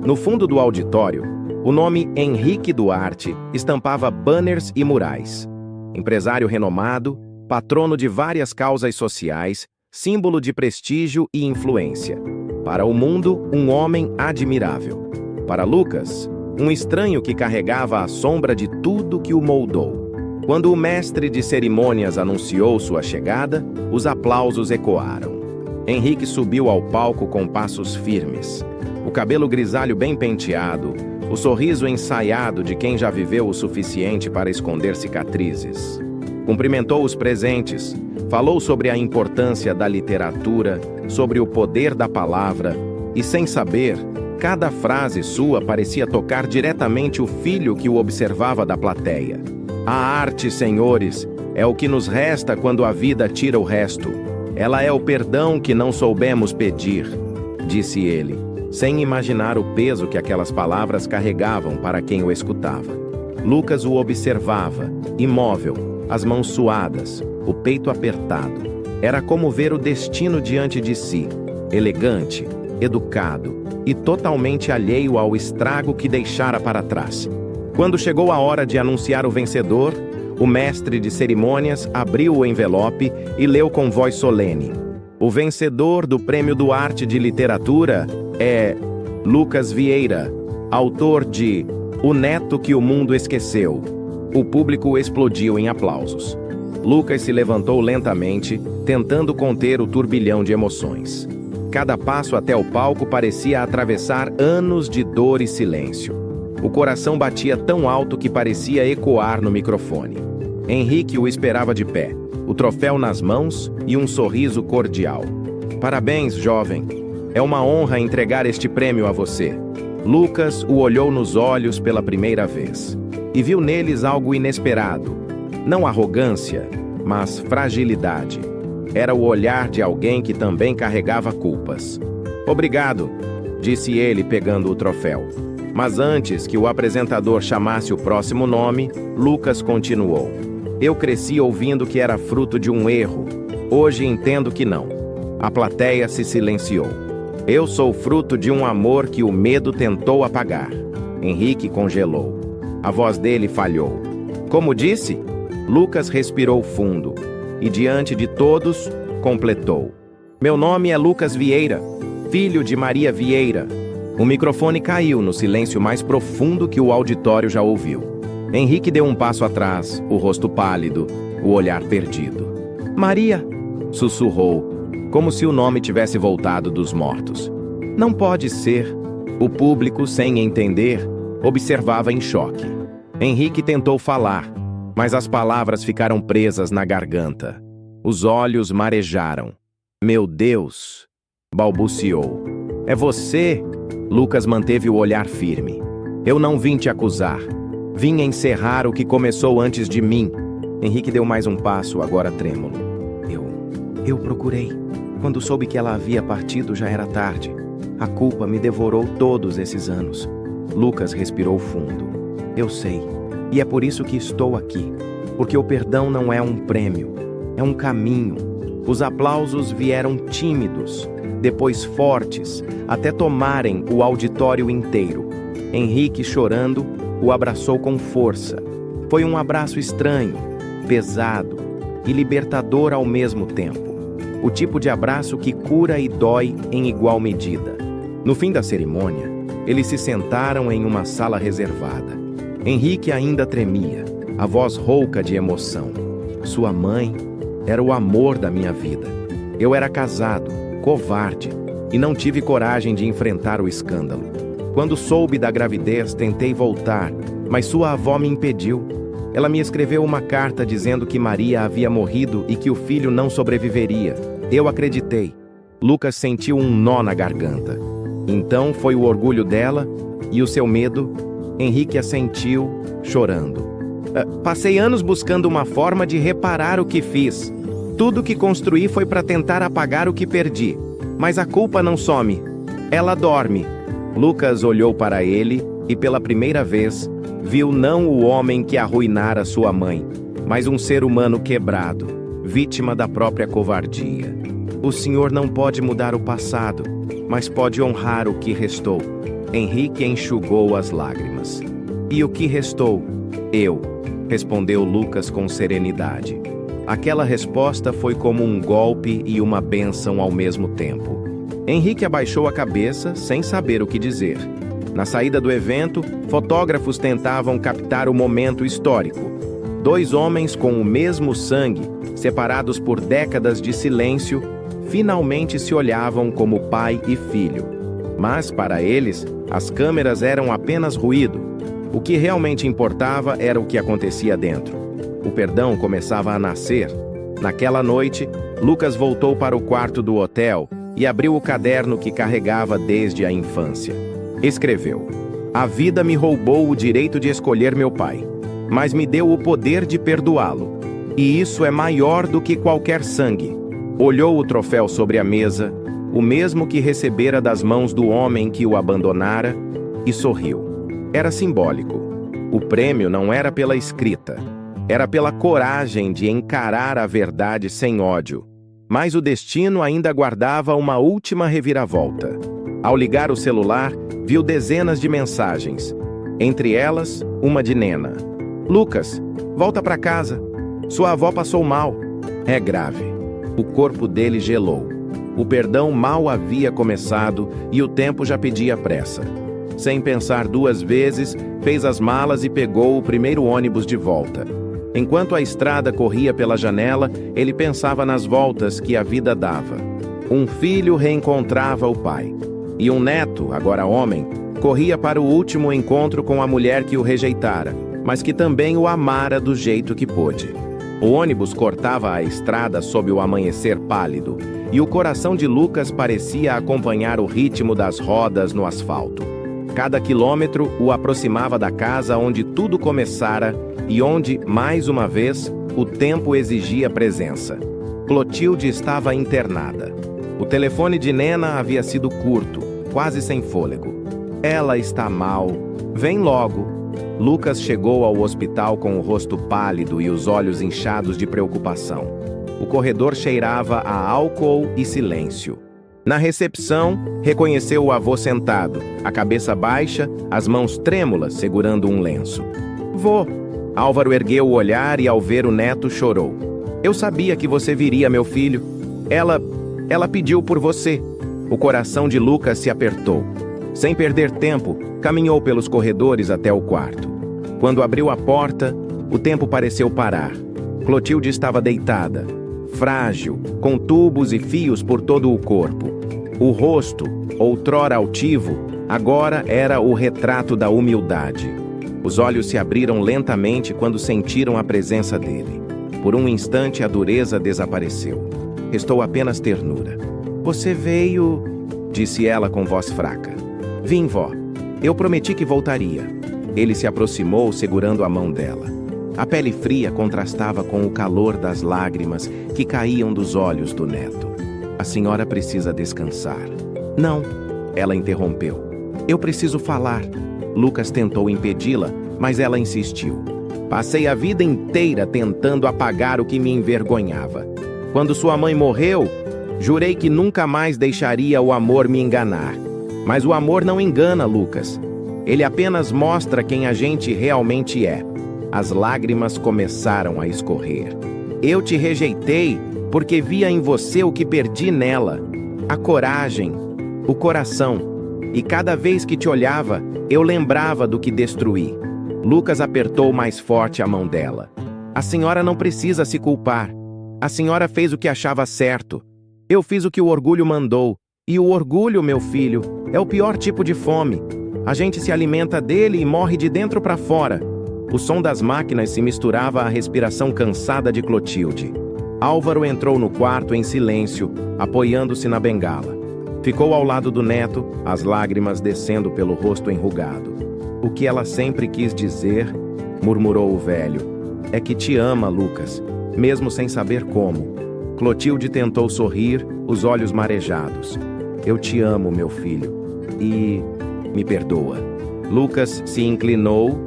No fundo do auditório, o nome Henrique Duarte estampava banners e murais. Empresário renomado, patrono de várias causas sociais, símbolo de prestígio e influência. Para o mundo, um homem admirável. Para Lucas, um estranho que carregava a sombra de tudo que o moldou. Quando o mestre de cerimônias anunciou sua chegada, os aplausos ecoaram. Henrique subiu ao palco com passos firmes. O cabelo grisalho bem penteado, o sorriso ensaiado de quem já viveu o suficiente para esconder cicatrizes. Cumprimentou os presentes, falou sobre a importância da literatura, sobre o poder da palavra, e sem saber, cada frase sua parecia tocar diretamente o filho que o observava da plateia. A arte, senhores, é o que nos resta quando a vida tira o resto. Ela é o perdão que não soubemos pedir, disse ele, sem imaginar o peso que aquelas palavras carregavam para quem o escutava. Lucas o observava, imóvel, as mãos suadas, o peito apertado. Era como ver o destino diante de si, elegante, educado e totalmente alheio ao estrago que deixara para trás. Quando chegou a hora de anunciar o vencedor, o mestre de cerimônias abriu o envelope e leu com voz solene. O vencedor do Prêmio Duarte de Literatura é Lucas Vieira, autor de O Neto que o Mundo Esqueceu. O público explodiu em aplausos. Lucas se levantou lentamente, tentando conter o turbilhão de emoções. Cada passo até o palco parecia atravessar anos de dor e silêncio. O coração batia tão alto que parecia ecoar no microfone. Henrique o esperava de pé, o troféu nas mãos e um sorriso cordial. Parabéns, jovem. É uma honra entregar este prêmio a você. Lucas o olhou nos olhos pela primeira vez e viu neles algo inesperado. Não arrogância, mas fragilidade. Era o olhar de alguém que também carregava culpas. Obrigado, disse ele pegando o troféu. Mas antes que o apresentador chamasse o próximo nome, Lucas continuou. Eu cresci ouvindo que era fruto de um erro. Hoje entendo que não. A plateia se silenciou. Eu sou fruto de um amor que o medo tentou apagar. Henrique congelou. A voz dele falhou. Como disse? Lucas respirou fundo e, diante de todos, completou. Meu nome é Lucas Vieira, filho de Maria Vieira. O microfone caiu no silêncio mais profundo que o auditório já ouviu. Henrique deu um passo atrás, o rosto pálido, o olhar perdido. Maria, sussurrou, como se o nome tivesse voltado dos mortos. Não pode ser. O público, sem entender, observava em choque. Henrique tentou falar, mas as palavras ficaram presas na garganta. Os olhos marejaram. Meu Deus! Balbuciou. É você? Lucas manteve o olhar firme. Eu não vim te acusar. Vim encerrar o que começou antes de mim. Henrique deu mais um passo, agora trêmulo. Eu procurei. Quando soube que ela havia partido, já era tarde. A culpa me devorou todos esses anos. Lucas respirou fundo. Eu sei. E é por isso que estou aqui. Porque o perdão não é um prêmio. É um caminho. Os aplausos vieram tímidos, depois fortes, até tomarem o auditório inteiro. Henrique, chorando, o abraçou com força. Foi um abraço estranho, pesado e libertador ao mesmo tempo. O tipo de abraço que cura e dói em igual medida. No fim da cerimônia, eles se sentaram em uma sala reservada. Henrique ainda tremia, a voz rouca de emoção. Sua mãe era o amor da minha vida. Eu era casado, covarde, e não tive coragem de enfrentar o escândalo. Quando soube da gravidez, tentei voltar, mas sua avó me impediu. Ela me escreveu uma carta dizendo que Maria havia morrido e que o filho não sobreviveria. Eu acreditei. Lucas sentiu um nó na garganta. Então foi o orgulho dela e o seu medo. Henrique assentiu, chorando. Passei anos buscando uma forma de reparar o que fiz. Tudo que construí foi para tentar apagar o que perdi. Mas a culpa não some. Ela dorme. Lucas olhou para ele e, pela primeira vez, viu não o homem que arruinara sua mãe, mas um ser humano quebrado, vítima da própria covardia. O senhor não pode mudar o passado, mas pode honrar o que restou. Henrique enxugou as lágrimas. E o que restou? Eu, respondeu Lucas com serenidade. Aquela resposta foi como um golpe e uma bênção ao mesmo tempo. Henrique abaixou a cabeça, sem saber o que dizer. Na saída do evento, fotógrafos tentavam captar o momento histórico. Dois homens com o mesmo sangue, separados por décadas de silêncio, finalmente se olhavam como pai e filho. Mas, para eles, as câmeras eram apenas ruído. O que realmente importava era o que acontecia dentro. O perdão começava a nascer. Naquela noite, Lucas voltou para o quarto do hotel e abriu o caderno que carregava desde a infância. Escreveu: "A vida me roubou o direito de escolher meu pai, mas me deu o poder de perdoá-lo. E isso é maior do que qualquer sangue." Olhou o troféu sobre a mesa, o mesmo que recebera das mãos do homem que o abandonara, e sorriu. Era simbólico. O prêmio não era pela escrita, era pela coragem de encarar a verdade sem ódio. Mas o destino ainda guardava uma última reviravolta. Ao ligar o celular, viu dezenas de mensagens. Entre elas, uma de Nena. "Lucas, volta para casa. Sua avó passou mal. É grave." O corpo dele gelou. O perdão mal havia começado e o tempo já pedia pressa. Sem pensar duas vezes, fez as malas e pegou o primeiro ônibus de volta. Enquanto a estrada corria pela janela, ele pensava nas voltas que a vida dava. Um filho reencontrava o pai. E um neto, agora homem, corria para o último encontro com a mulher que o rejeitara, mas que também o amara do jeito que pôde. O ônibus cortava a estrada sob o amanhecer pálido, e o coração de Lucas parecia acompanhar o ritmo das rodas no asfalto. Cada quilômetro o aproximava da casa onde tudo começara e onde, mais uma vez, o tempo exigia presença. Clotilde estava internada. O telefone de Nena havia sido curto, quase sem fôlego. "Ela está mal. Vem logo." Lucas chegou ao hospital com o rosto pálido e os olhos inchados de preocupação. O corredor cheirava a álcool e silêncio. Na recepção, reconheceu o avô sentado, a cabeça baixa, as mãos trêmulas segurando um lenço. "Vô." Álvaro ergueu o olhar e, ao ver o neto, chorou. "Eu sabia que você viria, meu filho. Ela pediu por você." O coração de Lucas se apertou. Sem perder tempo, caminhou pelos corredores até o quarto. Quando abriu a porta, o tempo pareceu parar. Clotilde estava deitada, frágil, com tubos e fios por todo o corpo. O rosto, outrora altivo, agora era o retrato da humildade. Os olhos se abriram lentamente quando sentiram a presença dele. Por um instante, a dureza desapareceu. Restou apenas ternura. "Você veio..." disse ela com voz fraca. "Vim, vó. Eu prometi que voltaria." Ele se aproximou, segurando a mão dela. A pele fria contrastava com o calor das lágrimas que caíam dos olhos do neto. "A senhora precisa descansar." "Não," ela interrompeu. "Eu preciso falar." Lucas tentou impedi-la, mas ela insistiu. "Passei a vida inteira tentando apagar o que me envergonhava. Quando sua mãe morreu, jurei que nunca mais deixaria o amor me enganar. Mas o amor não engana, Lucas. Ele apenas mostra quem a gente realmente é." As lágrimas começaram a escorrer. "Eu te rejeitei porque via em você o que perdi nela. A coragem, o coração. E cada vez que te olhava, eu lembrava do que destruí." Lucas apertou mais forte a mão dela. "A senhora não precisa se culpar. A senhora fez o que achava certo. Eu fiz o que o orgulho mandou. E o orgulho, meu filho, é o pior tipo de fome. A gente se alimenta dele e morre de dentro para fora." O som das máquinas se misturava à respiração cansada de Clotilde. Álvaro entrou no quarto em silêncio, apoiando-se na bengala. Ficou ao lado do neto, as lágrimas descendo pelo rosto enrugado. "O que ela sempre quis dizer", murmurou o velho, "é que te ama, Lucas, mesmo sem saber como." Clotilde tentou sorrir, os olhos marejados. "Eu te amo, meu filho. E... me perdoa." Lucas se inclinou,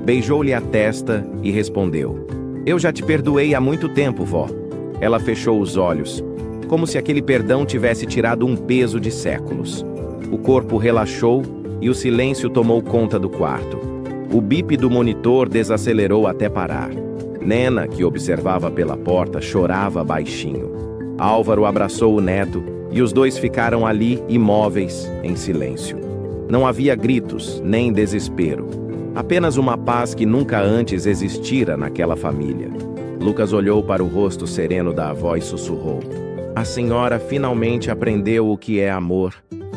beijou-lhe a testa e respondeu: "Eu já te perdoei há muito tempo, vó." Ela fechou os olhos, como se aquele perdão tivesse tirado um peso de séculos. O corpo relaxou e o silêncio tomou conta do quarto. O bip do monitor desacelerou até parar. Nena, que observava pela porta, chorava baixinho. Álvaro abraçou o neto e os dois ficaram ali, imóveis, em silêncio. Não havia gritos, nem desespero. Apenas uma paz que nunca antes existira naquela família. Lucas olhou para o rosto sereno da avó e sussurrou: "A senhora finalmente aprendeu o que é amor."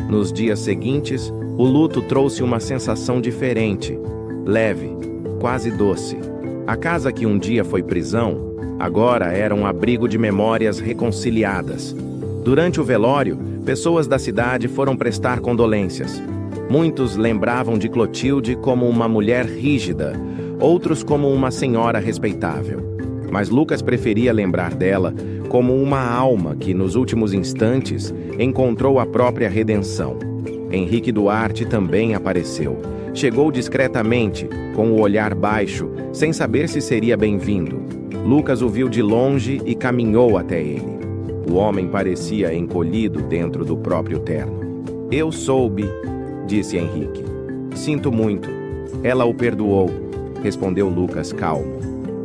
Nos dias seguintes, o luto trouxe uma sensação diferente, leve, quase doce. A casa que um dia foi prisão, agora era um abrigo de memórias reconciliadas. Durante o velório, pessoas da cidade foram prestar condolências. Muitos lembravam de Clotilde como uma mulher rígida, outros como uma senhora respeitável. Mas Lucas preferia lembrar dela como uma alma que, nos últimos instantes, encontrou a própria redenção. Henrique Duarte também apareceu. Chegou discretamente, com o olhar baixo, sem saber se seria bem-vindo. Lucas o viu de longe e caminhou até ele. O homem parecia encolhido dentro do próprio terno. "Eu soube", disse Henrique. "Sinto muito." "Ela o perdoou", respondeu Lucas calmo.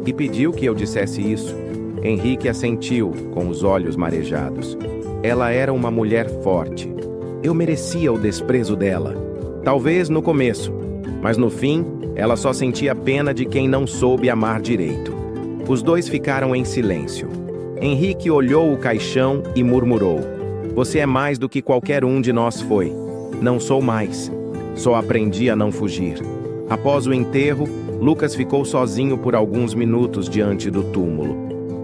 "E pediu que eu dissesse isso." Henrique assentiu, com os olhos marejados. "Ela era uma mulher forte. Eu merecia o desprezo dela. Talvez no começo, mas no fim, ela só sentia pena de quem não soube amar direito." Os dois ficaram em silêncio. Henrique olhou o caixão e murmurou: "Você é mais do que qualquer um de nós foi." "Não sou mais. Só aprendi a não fugir." Após o enterro, Lucas ficou sozinho por alguns minutos diante do túmulo.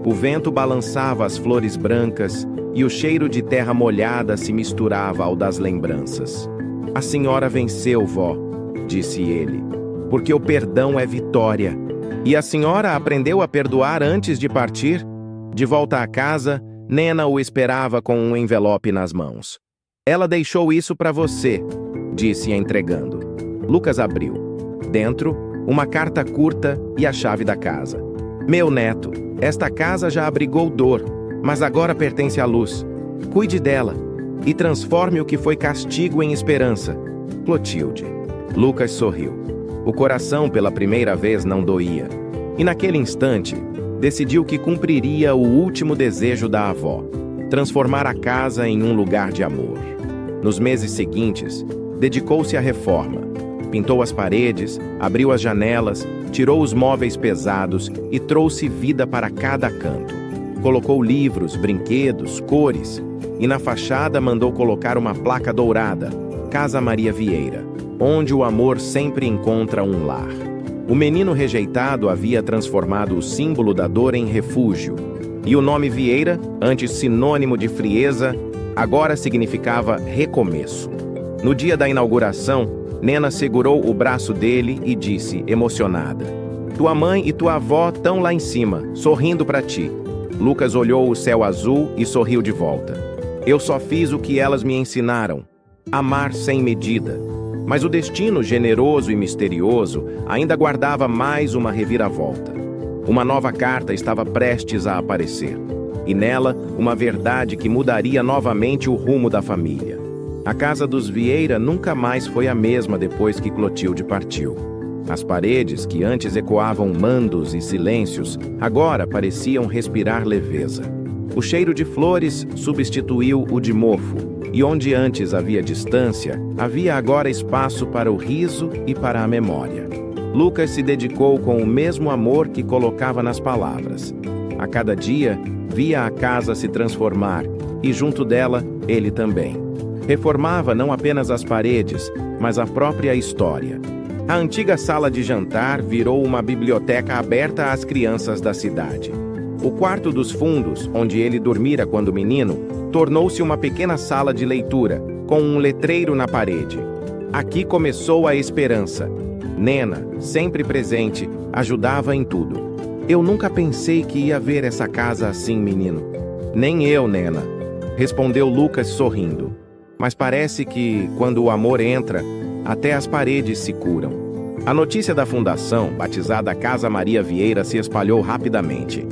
O vento balançava as flores brancas e o cheiro de terra molhada se misturava ao das lembranças. "A senhora venceu, vó", disse ele, "porque o perdão é vitória." "E a senhora aprendeu a perdoar antes de partir?" De volta à casa, Nena o esperava com um envelope nas mãos. "Ela deixou isso para você", disse entregando. Lucas abriu. Dentro, uma carta curta e a chave da casa. "Meu neto, esta casa já abrigou dor, mas agora pertence à luz. Cuide dela e transforme o que foi castigo em esperança. Clotilde." Lucas sorriu. O coração pela primeira vez não doía. E naquele instante, decidiu que cumpriria o último desejo da avó: transformar a casa em um lugar de amor. Nos meses seguintes, dedicou-se à reforma. Pintou as paredes, abriu as janelas, tirou os móveis pesados e trouxe vida para cada canto. Colocou livros, brinquedos, cores, e na fachada mandou colocar uma placa dourada: Casa Maria Vieira, onde o amor sempre encontra um lar. O menino rejeitado havia transformado o símbolo da dor em refúgio, e o nome Vieira, antes sinônimo de frieza, agora significava recomeço. No dia da inauguração, Nena segurou o braço dele e disse, emocionada: "Tua mãe e tua avó estão lá em cima, sorrindo para ti." Lucas olhou o céu azul e sorriu de volta. "Eu só fiz o que elas me ensinaram: amar sem medida." Mas o destino generoso e misterioso ainda guardava mais uma reviravolta. Uma nova carta estava prestes a aparecer, e nela uma verdade que mudaria novamente o rumo da família. A casa dos Vieira nunca mais foi a mesma depois que Clotilde partiu. As paredes, que antes ecoavam mandos e silêncios, agora pareciam respirar leveza. O cheiro de flores substituiu o de mofo, e onde antes havia distância, havia agora espaço para o riso e para a memória. Lucas se dedicou com o mesmo amor que colocava nas palavras. A cada dia, via a casa se transformar, e junto dela, ele também. Reformava não apenas as paredes, mas a própria história. A antiga sala de jantar virou uma biblioteca aberta às crianças da cidade. O quarto dos fundos, onde ele dormira quando menino, tornou-se uma pequena sala de leitura, com um letreiro na parede. Aqui começou a esperança. Nena, sempre presente, ajudava em tudo. "Eu nunca pensei que ia ver essa casa assim, menino." "Nem eu, Nena", respondeu Lucas sorrindo. "Mas parece que, quando o amor entra, até as paredes se curam." A notícia da fundação, batizada Casa Maria Vieira, se espalhou rapidamente.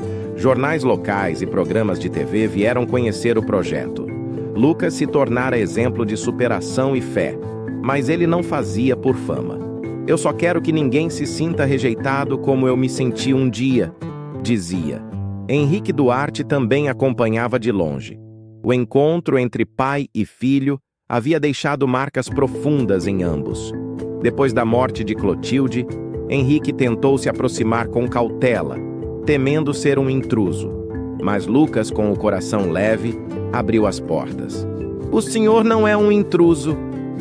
Jornais locais e programas de TV vieram conhecer o projeto. Lucas se tornara exemplo de superação e fé, mas ele não fazia por fama. Eu só quero que ninguém se sinta rejeitado como eu me senti um dia, dizia. Henrique Duarte também acompanhava de longe. O encontro entre pai e filho havia deixado marcas profundas em ambos. Depois da morte de Clotilde, Henrique tentou se aproximar com cautela, temendo ser um intruso. Mas Lucas, com o coração leve, abriu as portas. O senhor não é um intruso.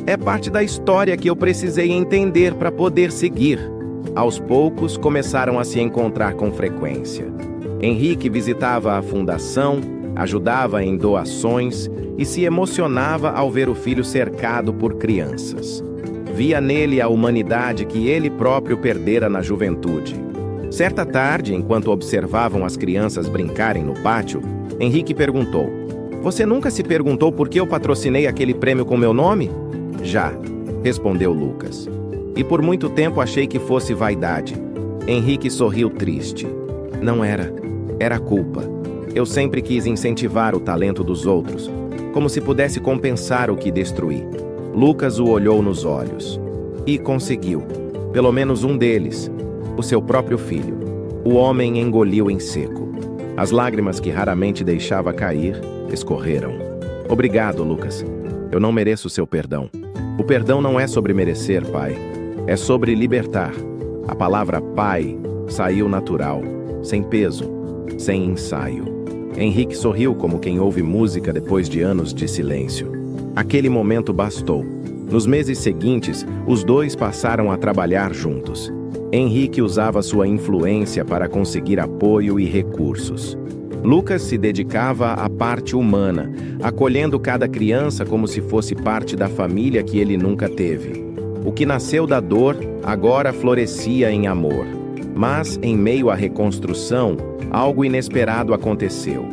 É parte da história que eu precisei entender para poder seguir. Aos poucos, começaram a se encontrar com frequência. Henrique visitava a fundação, ajudava em doações e se emocionava ao ver o filho cercado por crianças. Via nele a humanidade que ele próprio perdera na juventude. Certa tarde, enquanto observavam as crianças brincarem no pátio, Henrique perguntou: "Você nunca se perguntou por que eu patrocinei aquele prêmio com meu nome?" "Já", respondeu Lucas. "E por muito tempo achei que fosse vaidade." Henrique sorriu triste. "Não era. Era culpa. Eu sempre quis incentivar o talento dos outros, como se pudesse compensar o que destruí." Lucas o olhou nos olhos. E conseguiu. Pelo menos um deles. O seu próprio filho. O homem engoliu em seco. As lágrimas que raramente deixava cair, escorreram. "Obrigado, Lucas. Eu não mereço seu perdão." "O perdão não é sobre merecer, pai. É sobre libertar." A palavra pai saiu natural, sem peso, sem ensaio. Henrique sorriu como quem ouve música depois de anos de silêncio. Aquele momento bastou. Nos meses seguintes, os dois passaram a trabalhar juntos. Henrique usava sua influência para conseguir apoio e recursos. Lucas se dedicava à parte humana, acolhendo cada criança como se fosse parte da família que ele nunca teve. O que nasceu da dor, agora florescia em amor. Mas, em meio à reconstrução, algo inesperado aconteceu.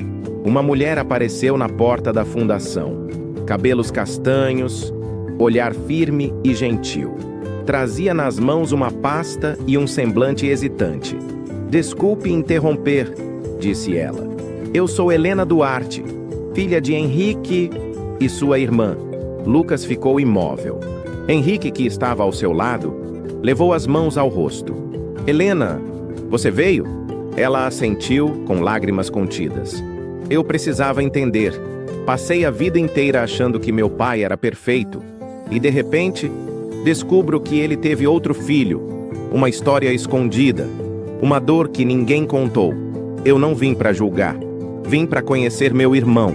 Uma mulher apareceu na porta da fundação. Cabelos castanhos, olhar firme e gentil. Trazia nas mãos uma pasta e um semblante hesitante. "Desculpe interromper", disse ela. "Eu sou Helena Duarte, filha de Henrique e sua irmã." Lucas ficou imóvel. Henrique, que estava ao seu lado, levou as mãos ao rosto. "Helena, você veio?" Ela assentiu, com lágrimas contidas. "Eu precisava entender. Passei a vida inteira achando que meu pai era perfeito. E, de repente, descubro que ele teve outro filho, uma história escondida, uma dor que ninguém contou. Eu não vim para julgar. Vim para conhecer meu irmão."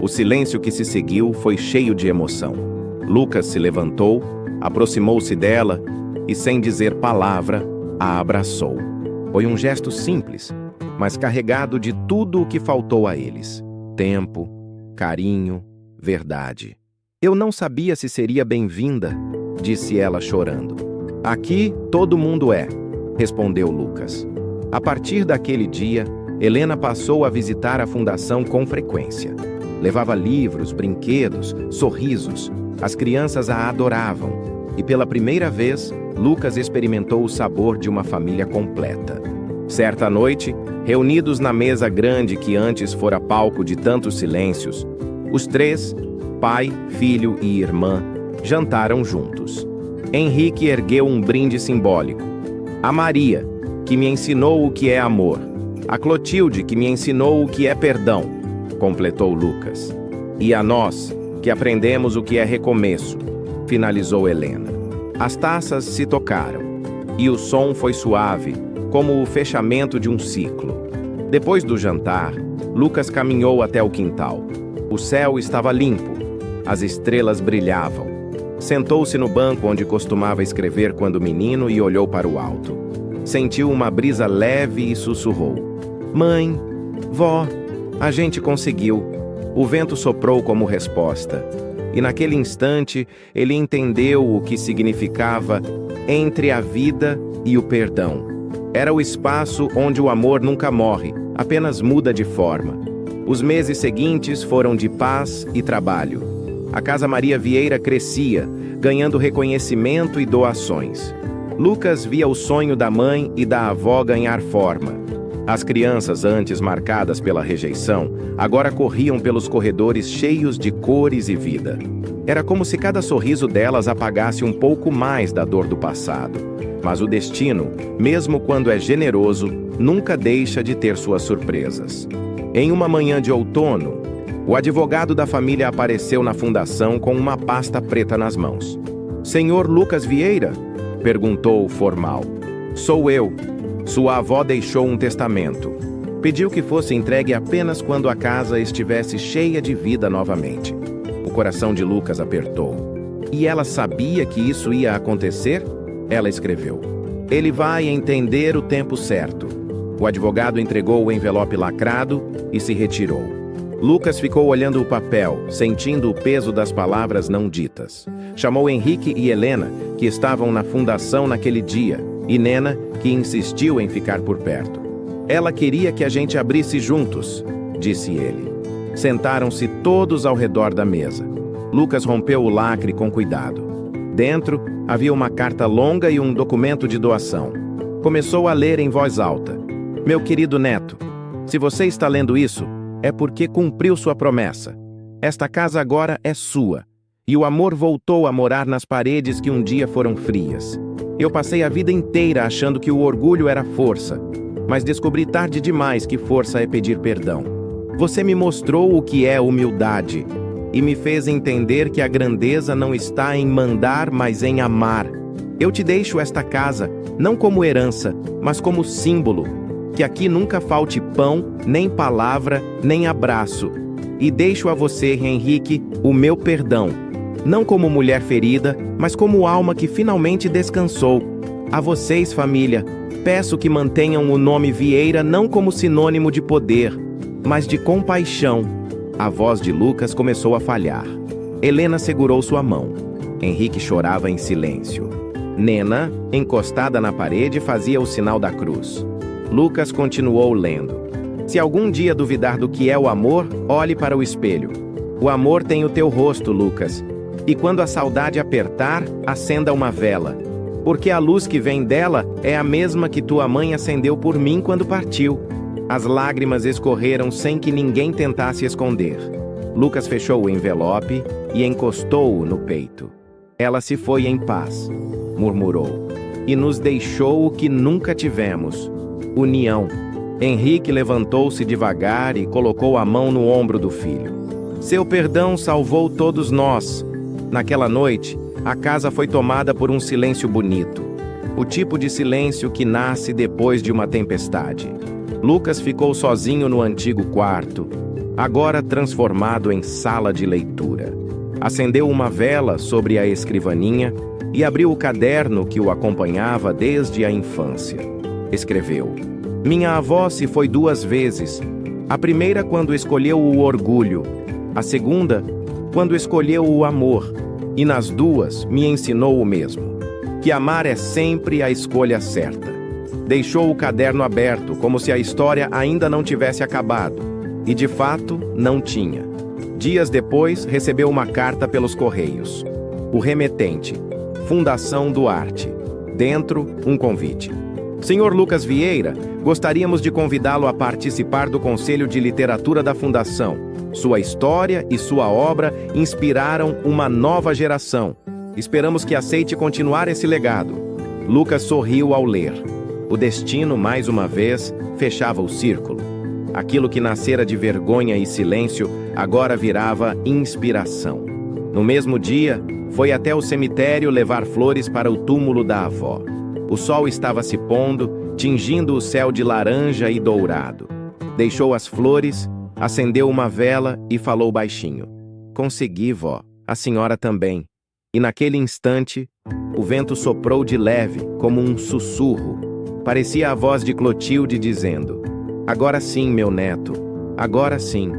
O silêncio que se seguiu foi cheio de emoção. Lucas se levantou, aproximou-se dela e, sem dizer palavra, a abraçou. Foi um gesto simples, mas carregado de tudo o que faltou a eles: tempo, carinho, verdade. "Eu não sabia se seria bem-vinda", disse ela chorando. "Aqui todo mundo é", respondeu Lucas. A partir daquele dia, Helena passou a visitar a fundação com frequência. Levava livros, brinquedos, sorrisos. As crianças a adoravam. E pela primeira vez, Lucas experimentou o sabor de uma família completa. Certa noite, reunidos na mesa grande que antes fora palco de tantos silêncios, os três, pai, filho e irmã, jantaram juntos. Henrique ergueu um brinde simbólico. "A Maria, que me ensinou o que é amor. A Clotilde, que me ensinou o que é perdão", completou Lucas. "E a nós, que aprendemos o que é recomeço", finalizou Helena. As taças se tocaram, e o som foi suave, como o fechamento de um ciclo. Depois do jantar, Lucas caminhou até o quintal. O céu estava limpo, as estrelas brilhavam. Sentou-se no banco onde costumava escrever quando menino e olhou para o alto. Sentiu uma brisa leve e sussurrou: "Mãe, vó, a gente conseguiu." O vento soprou como resposta. E naquele instante, ele entendeu o que significava entre a vida e o perdão. Era o espaço onde o amor nunca morre, apenas muda de forma. Os meses seguintes foram de paz e trabalho. A Casa Maria Vieira crescia, ganhando reconhecimento e doações. Lucas via o sonho da mãe e da avó ganhar forma. As crianças, antes marcadas pela rejeição, agora corriam pelos corredores cheios de cores e vida. Era como se cada sorriso delas apagasse um pouco mais da dor do passado. Mas o destino, mesmo quando é generoso, nunca deixa de ter suas surpresas. Em uma manhã de outono, o advogado da família apareceu na fundação com uma pasta preta nas mãos. "Senhor Lucas Vieira?" perguntou formal. "Sou eu. Sua avó deixou um testamento. Pediu que fosse entregue apenas quando a casa estivesse cheia de vida novamente." O coração de Lucas apertou. E ela sabia que isso ia acontecer? Ela escreveu: "Ele vai entender o tempo certo." O advogado entregou o envelope lacrado e se retirou. Lucas ficou olhando o papel, sentindo o peso das palavras não ditas. Chamou Henrique e Helena, que estavam na fundação naquele dia, e Nena, que insistiu em ficar por perto. "Ela queria que a gente abrisse juntos", disse ele. Sentaram-se todos ao redor da mesa. Lucas rompeu o lacre com cuidado. Dentro, havia uma carta longa e um documento de doação. Começou a ler em voz alta. "Meu querido neto, se você está lendo isso, é porque cumpriu sua promessa. Esta casa agora é sua, e o amor voltou a morar nas paredes que um dia foram frias. Eu passei a vida inteira achando que o orgulho era força, mas descobri tarde demais que força é pedir perdão. Você me mostrou o que é humildade, e me fez entender que a grandeza não está em mandar, mas em amar. Eu te deixo esta casa, não como herança, mas como símbolo, que aqui nunca falte pão, nem palavra, nem abraço. E deixo a você, Henrique, o meu perdão, não como mulher ferida, mas como alma que finalmente descansou. A vocês, família, peço que mantenham o nome Vieira não como sinônimo de poder, mas de compaixão." A voz de Lucas começou a falhar. Helena segurou sua mão. Henrique chorava em silêncio. Nena, encostada na parede, fazia o sinal da cruz. Lucas continuou lendo. "Se algum dia duvidar do que é o amor, olhe para o espelho. O amor tem o teu rosto, Lucas. E quando a saudade apertar, acenda uma vela. Porque a luz que vem dela é a mesma que tua mãe acendeu por mim quando partiu." As lágrimas escorreram sem que ninguém tentasse esconder. Lucas fechou o envelope e encostou-o no peito. "Ela se foi em paz", murmurou, "e nos deixou o que nunca tivemos: união." Henrique levantou-se devagar e colocou a mão no ombro do filho. "Seu perdão salvou todos nós." Naquela noite, a casa foi tomada por um silêncio bonito. O tipo de silêncio que nasce depois de uma tempestade. Lucas ficou sozinho no antigo quarto, agora transformado em sala de leitura. Acendeu uma vela sobre a escrivaninha e abriu o caderno que o acompanhava desde a infância. Escreveu: "Minha avó se foi 2 vezes. A primeira quando escolheu o orgulho, a segunda quando escolheu o amor, e nas 2 me ensinou o mesmo, que amar é sempre a escolha certa." Deixou o caderno aberto, como se a história ainda não tivesse acabado. E, de fato, não tinha. Dias depois, recebeu uma carta pelos correios. O remetente: Fundação Duarte. Dentro, um convite. "Senhor Lucas Vieira, gostaríamos de convidá-lo a participar do Conselho de Literatura da Fundação. Sua história e sua obra inspiraram uma nova geração. Esperamos que aceite continuar esse legado." Lucas sorriu ao ler. O destino, mais uma vez, fechava o círculo. Aquilo que nascera de vergonha e silêncio, agora virava inspiração. No mesmo dia, foi até o cemitério levar flores para o túmulo da avó. O sol estava se pondo, tingindo o céu de laranja e dourado. Deixou as flores, acendeu uma vela e falou baixinho: "Consegui, vó, a senhora também." E naquele instante, o vento soprou de leve, como um sussurro. Parecia a voz de Clotilde dizendo: "Agora sim, meu neto, agora sim."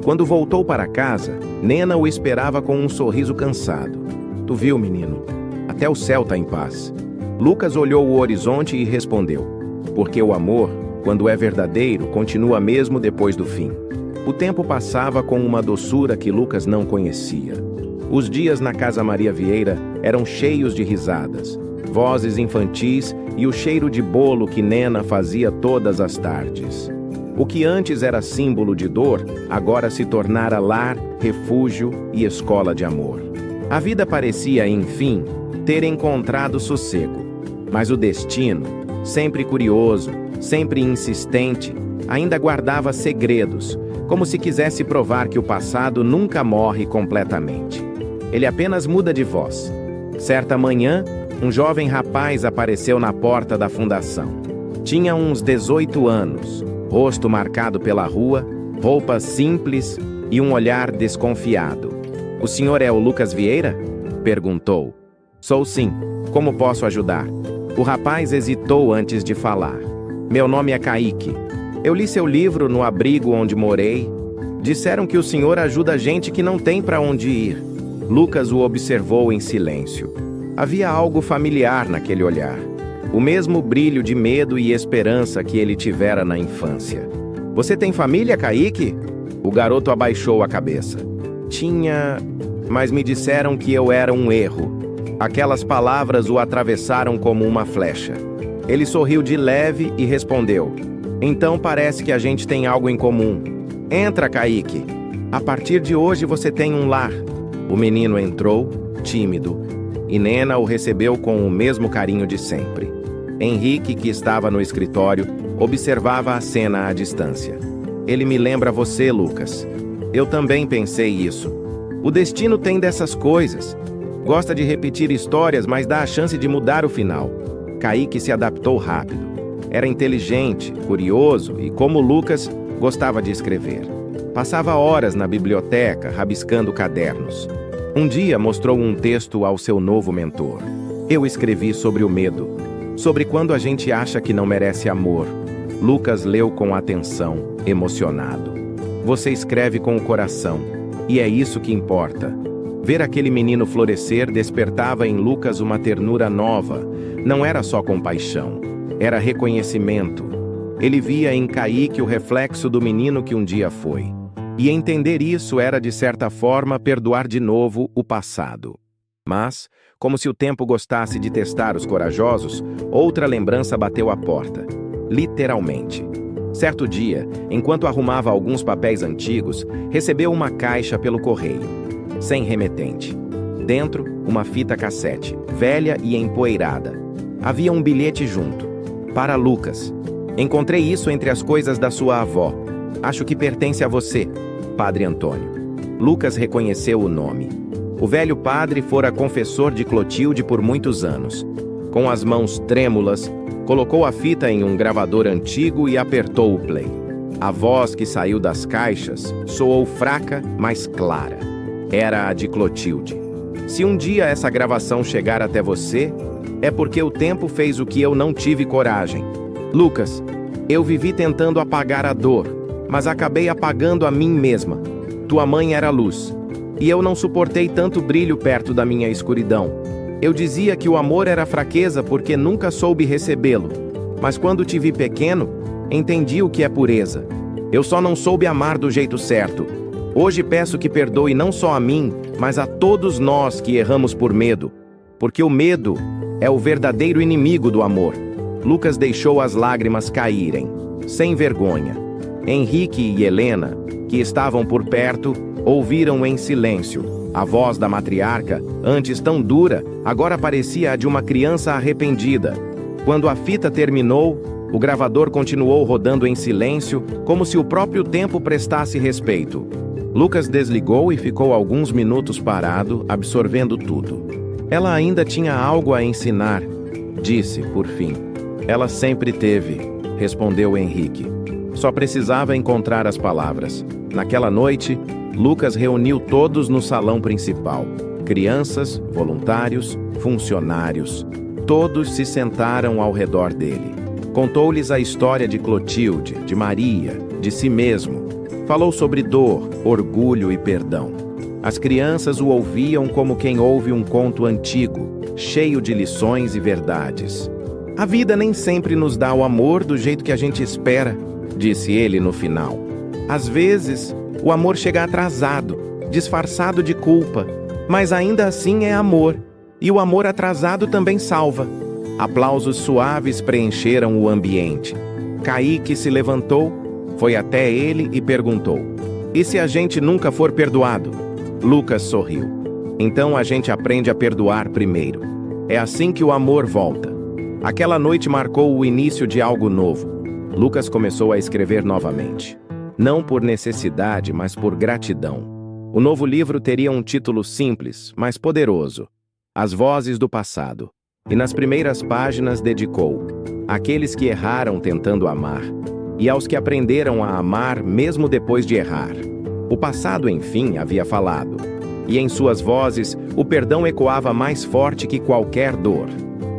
Quando voltou para casa, Nena o esperava com um sorriso cansado. "Tu viu, menino? Até o céu tá em paz." Lucas olhou o horizonte e respondeu: "Porque o amor, quando é verdadeiro, continua mesmo depois do fim." O tempo passava com uma doçura que Lucas não conhecia. Os dias na Casa Maria Vieira eram cheios de risadas. vozes infantis e o cheiro de bolo que Nena fazia todas as tardes. O que antes era símbolo de dor, agora se tornara lar, refúgio e escola de amor. A vida parecia, enfim, ter encontrado sossego. Mas o destino, sempre curioso, sempre insistente, ainda guardava segredos, como se quisesse provar que o passado nunca morre completamente. Ele apenas muda de voz. Certa manhã, um jovem rapaz apareceu na porta da fundação. Tinha uns 18 anos, rosto marcado pela rua, roupas simples e um olhar desconfiado. "O senhor é o Lucas Vieira?" perguntou. "Sou sim. Como posso ajudar?" O rapaz hesitou antes de falar. "Meu nome é Kaique. Eu li seu livro no abrigo onde morei. Disseram que o senhor ajuda gente que não tem para onde ir." Lucas o observou em silêncio. Havia algo familiar naquele olhar. O mesmo brilho de medo e esperança que ele tivera na infância. "Você tem família, Kaique?" O garoto abaixou a cabeça. "Tinha, mas me disseram que eu era um erro." Aquelas palavras o atravessaram como uma flecha. Ele sorriu de leve e respondeu: "Então parece que a gente tem algo em comum. Entra, Kaique. A partir de hoje você tem um lar." O menino entrou, tímido, e Nena o recebeu com o mesmo carinho de sempre. Henrique, que estava no escritório, observava a cena à distância. "Ele me lembra você, Lucas. Eu também pensei isso. O destino tem dessas coisas. Gosta de repetir histórias, mas dá a chance de mudar o final." Kaique se adaptou rápido. Era inteligente, curioso e, como Lucas, gostava de escrever. Passava horas na biblioteca, rabiscando cadernos. Um dia mostrou um texto ao seu novo mentor. "Eu escrevi sobre o medo, sobre quando a gente acha que não merece amor." Lucas leu com atenção, emocionado. "Você escreve com o coração, e é isso que importa." Ver aquele menino florescer despertava em Lucas uma ternura nova. Não era só compaixão, era reconhecimento. Ele via em Kaique o reflexo do menino que um dia foi. E entender isso era, de certa forma, perdoar de novo o passado. Mas, como se o tempo gostasse de testar os corajosos, outra lembrança bateu à porta. Literalmente. Certo dia, enquanto arrumava alguns papéis antigos, recebeu uma caixa pelo correio. Sem remetente. Dentro, uma fita cassete, velha e empoeirada. Havia um bilhete junto. "Para Lucas. Encontrei isso entre as coisas da sua avó. Acho que pertence a você, Padre Antônio." Lucas reconheceu o nome. O velho padre fora confessor de Clotilde por muitos anos. Com as mãos trêmulas, colocou a fita em um gravador antigo e apertou o play. A voz que saiu das caixas soou fraca, mas clara. Era a de Clotilde. "Se um dia essa gravação chegar até você, é porque o tempo fez o que eu não tive coragem. Lucas, eu vivi tentando apagar a dor, mas acabei apagando a mim mesma. Tua mãe era luz, e eu não suportei tanto brilho perto da minha escuridão. Eu dizia que o amor era fraqueza porque nunca soube recebê-lo, mas quando te vi pequeno, entendi o que é pureza. Eu só não soube amar do jeito certo. Hoje peço que perdoe não só a mim, mas a todos nós que erramos por medo, porque o medo é o verdadeiro inimigo do amor." Lucas deixou as lágrimas caírem, sem vergonha. Henrique e Helena, que estavam por perto, ouviram em silêncio. A voz da matriarca, antes tão dura, agora parecia a de uma criança arrependida. Quando a fita terminou, o gravador continuou rodando em silêncio, como se o próprio tempo prestasse respeito. Lucas desligou e ficou alguns minutos parado, absorvendo tudo. "Ela ainda tinha algo a ensinar", disse, por fim. "Ela sempre teve", respondeu Henrique. Só precisava encontrar as palavras. Naquela noite, Lucas reuniu todos no salão principal. Crianças, voluntários, funcionários. Todos se sentaram ao redor dele. Contou-lhes a história de Clotilde, de Maria, de si mesmo. Falou sobre dor, orgulho e perdão. As crianças o ouviam como quem ouve um conto antigo, cheio de lições e verdades. "A vida nem sempre nos dá o amor do jeito que a gente espera", disse ele no final. "Às vezes, o amor chega atrasado, disfarçado de culpa, mas ainda assim é amor, e o amor atrasado também salva." Aplausos suaves preencheram o ambiente. Kaique se levantou, foi até ele e perguntou: "E se a gente nunca for perdoado?" Lucas sorriu. "Então a gente aprende a perdoar primeiro. É assim que o amor volta." Aquela noite marcou o início de algo novo. Lucas começou a escrever novamente. Não por necessidade, mas por gratidão. O novo livro teria um título simples, mas poderoso: As Vozes do Passado. E nas primeiras páginas dedicou: Àqueles que erraram tentando amar, e aos que aprenderam a amar mesmo depois de errar. O passado, enfim, havia falado. E em suas vozes, o perdão ecoava mais forte que qualquer dor.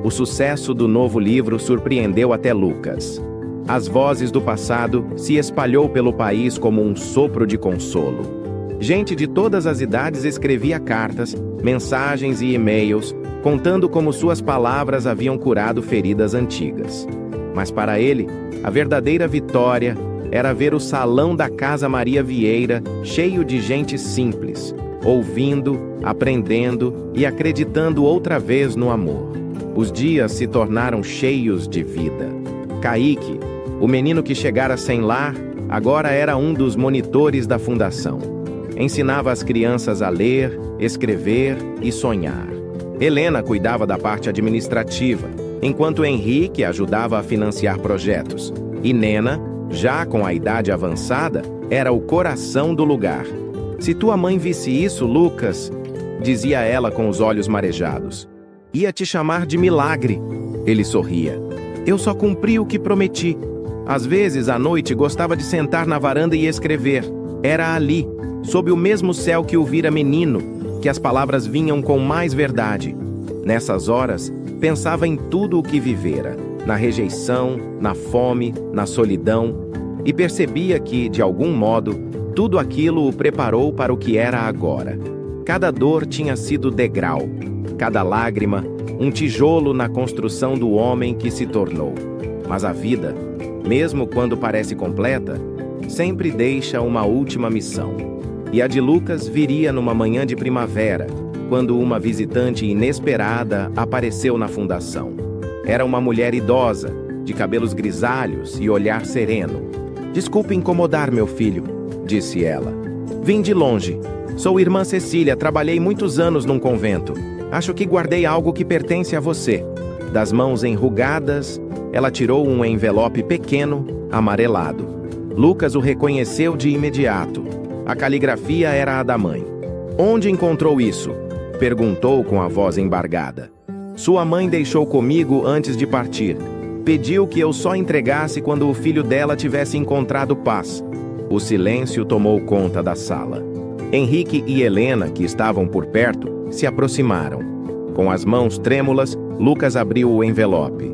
O sucesso do novo livro surpreendeu até Lucas. As Vozes do Passado se espalhou pelo país como um sopro de consolo. Gente de todas as idades escrevia cartas, mensagens e e-mails, contando como suas palavras haviam curado feridas antigas. Mas para ele, a verdadeira vitória era ver o salão da Casa Maria Vieira cheio de gente simples, ouvindo, aprendendo e acreditando outra vez no amor. Os dias se tornaram cheios de vida. Kaique, o menino que chegara sem lar, agora era um dos monitores da fundação. Ensinava as crianças a ler, escrever e sonhar. Helena cuidava da parte administrativa, enquanto Henrique ajudava a financiar projetos. E Nena, já com a idade avançada, era o coração do lugar. "Se tua mãe visse isso, Lucas", dizia ela com os olhos marejados, "ia te chamar de milagre." Ele sorria. "Eu só cumpri o que prometi." Às vezes, à noite, gostava de sentar na varanda e escrever. Era ali, sob o mesmo céu que o vira menino, que as palavras vinham com mais verdade. Nessas horas, pensava em tudo o que vivera, na rejeição, na fome, na solidão, e percebia que, de algum modo, tudo aquilo o preparou para o que era agora. Cada dor tinha sido degrau, cada lágrima, um tijolo na construção do homem que se tornou. Mas a vida, mesmo quando parece completa, sempre deixa uma última missão. E a de Lucas viria numa manhã de primavera, quando uma visitante inesperada apareceu na fundação. Era uma mulher idosa, de cabelos grisalhos e olhar sereno. "Desculpe incomodar, meu filho", disse ela. "Vim de longe. Sou irmã Cecília, trabalhei muitos anos num convento. Acho que guardei algo que pertence a você." Das mãos enrugadas, ela tirou um envelope pequeno, amarelado. Lucas o reconheceu de imediato. A caligrafia era a da mãe. "Onde encontrou isso?" perguntou com a voz embargada. "Sua mãe deixou comigo antes de partir. Pediu que eu só entregasse quando o filho dela tivesse encontrado paz." O silêncio tomou conta da sala. Henrique e Helena, que estavam por perto, se aproximaram. Com as mãos trêmulas, Lucas abriu o envelope.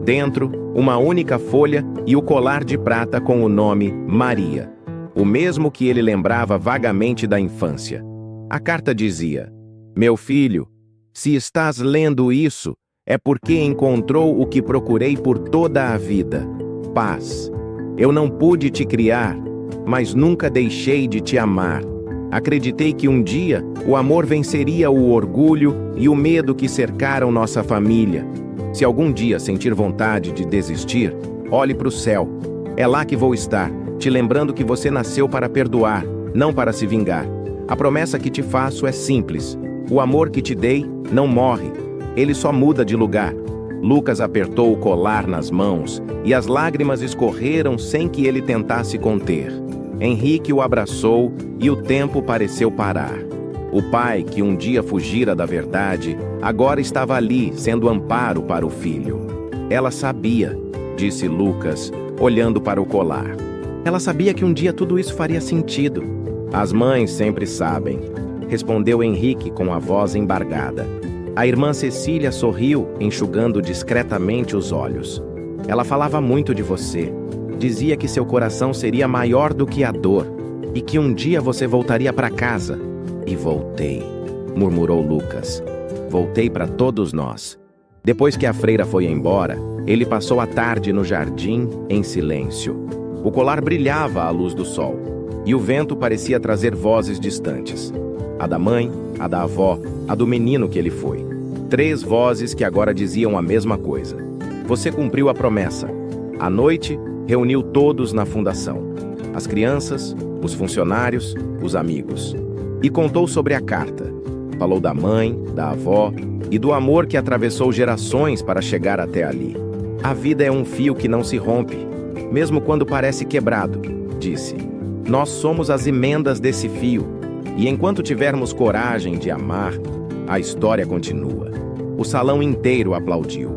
Dentro, uma única folha e o colar de prata com o nome Maria, o mesmo que ele lembrava vagamente da infância. A carta dizia: "Meu filho, se estás lendo isso, é porque encontrou o que procurei por toda a vida: paz. Eu não pude te criar, mas nunca deixei de te amar. Acreditei que um dia o amor venceria o orgulho e o medo que cercaram nossa família. Se algum dia sentir vontade de desistir, olhe para o céu. É lá que vou estar, te lembrando que você nasceu para perdoar, não para se vingar. A promessa que te faço é simples. O amor que te dei não morre. Ele só muda de lugar." Lucas apertou o colar nas mãos e as lágrimas escorreram sem que ele tentasse conter. Henrique o abraçou e o tempo pareceu parar. O pai, que um dia fugira da verdade, agora estava ali, sendo amparo para o filho. "Ela sabia", disse Lucas, olhando para o colar. "Ela sabia que um dia tudo isso faria sentido." "As mães sempre sabem", respondeu Henrique com a voz embargada. A irmã Cecília sorriu, enxugando discretamente os olhos. "Ela falava muito de você. Dizia que seu coração seria maior do que a dor e que um dia você voltaria para casa." "E voltei", murmurou Lucas. "Voltei para todos nós." Depois que a freira foi embora, ele passou a tarde no jardim, em silêncio. O colar brilhava à luz do sol, e o vento parecia trazer vozes distantes. A da mãe, a da avó, a do menino que ele foi. 3 vozes que agora diziam a mesma coisa. Você cumpriu a promessa. À noite, reuniu todos na fundação. As crianças, os funcionários, os amigos. E contou sobre a carta. Falou da mãe, da avó e do amor que atravessou gerações para chegar até ali. A vida é um fio que não se rompe, mesmo quando parece quebrado, disse. Nós somos as emendas desse fio, e enquanto tivermos coragem de amar, a história continua. O salão inteiro aplaudiu.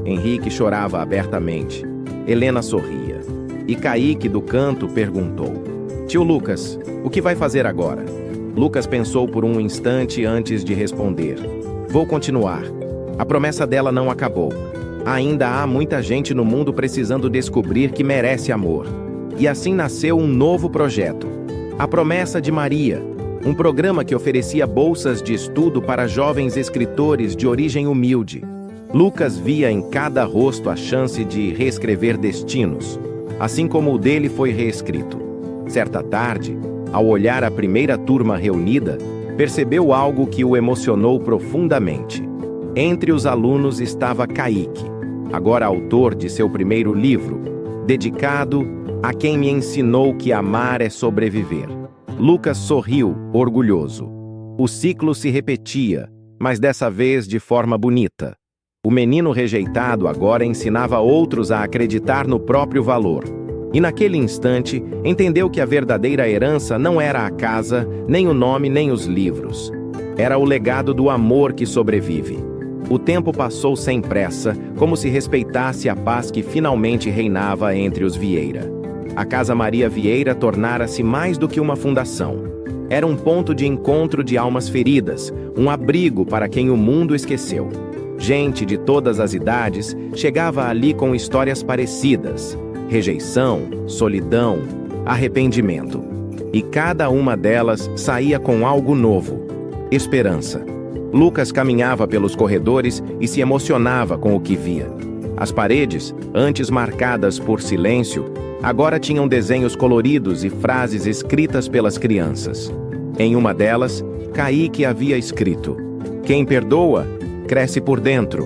Henrique chorava abertamente. Helena sorria. E Kaique, do canto, perguntou: Tio Lucas, o que vai fazer agora? Lucas pensou por um instante antes de responder. Vou continuar. A promessa dela não acabou. Ainda há muita gente no mundo precisando descobrir que merece amor. E assim nasceu um novo projeto. A Promessa de Maria, um programa que oferecia bolsas de estudo para jovens escritores de origem humilde. Lucas via em cada rosto a chance de reescrever destinos, assim como o dele foi reescrito. Certa tarde, ao olhar a primeira turma reunida, percebeu algo que o emocionou profundamente. Entre os alunos estava Kaique, agora autor de seu primeiro livro, dedicado a quem me ensinou que amar é sobreviver. Lucas sorriu, orgulhoso. O ciclo se repetia, mas dessa vez de forma bonita. O menino rejeitado agora ensinava outros a acreditar no próprio valor. E naquele instante, entendeu que a verdadeira herança não era a casa, nem o nome, nem os livros. Era o legado do amor que sobrevive. O tempo passou sem pressa, como se respeitasse a paz que finalmente reinava entre os Vieira. A Casa Maria Vieira tornara-se mais do que uma fundação. Era um ponto de encontro de almas feridas, um abrigo para quem o mundo esqueceu. Gente de todas as idades chegava ali com histórias parecidas: rejeição, solidão, arrependimento. E cada uma delas saía com algo novo: esperança. Lucas caminhava pelos corredores e se emocionava com o que via. As paredes, antes marcadas por silêncio, agora tinham desenhos coloridos e frases escritas pelas crianças. Em uma delas, Kaique havia escrito: Quem perdoa, cresce por dentro.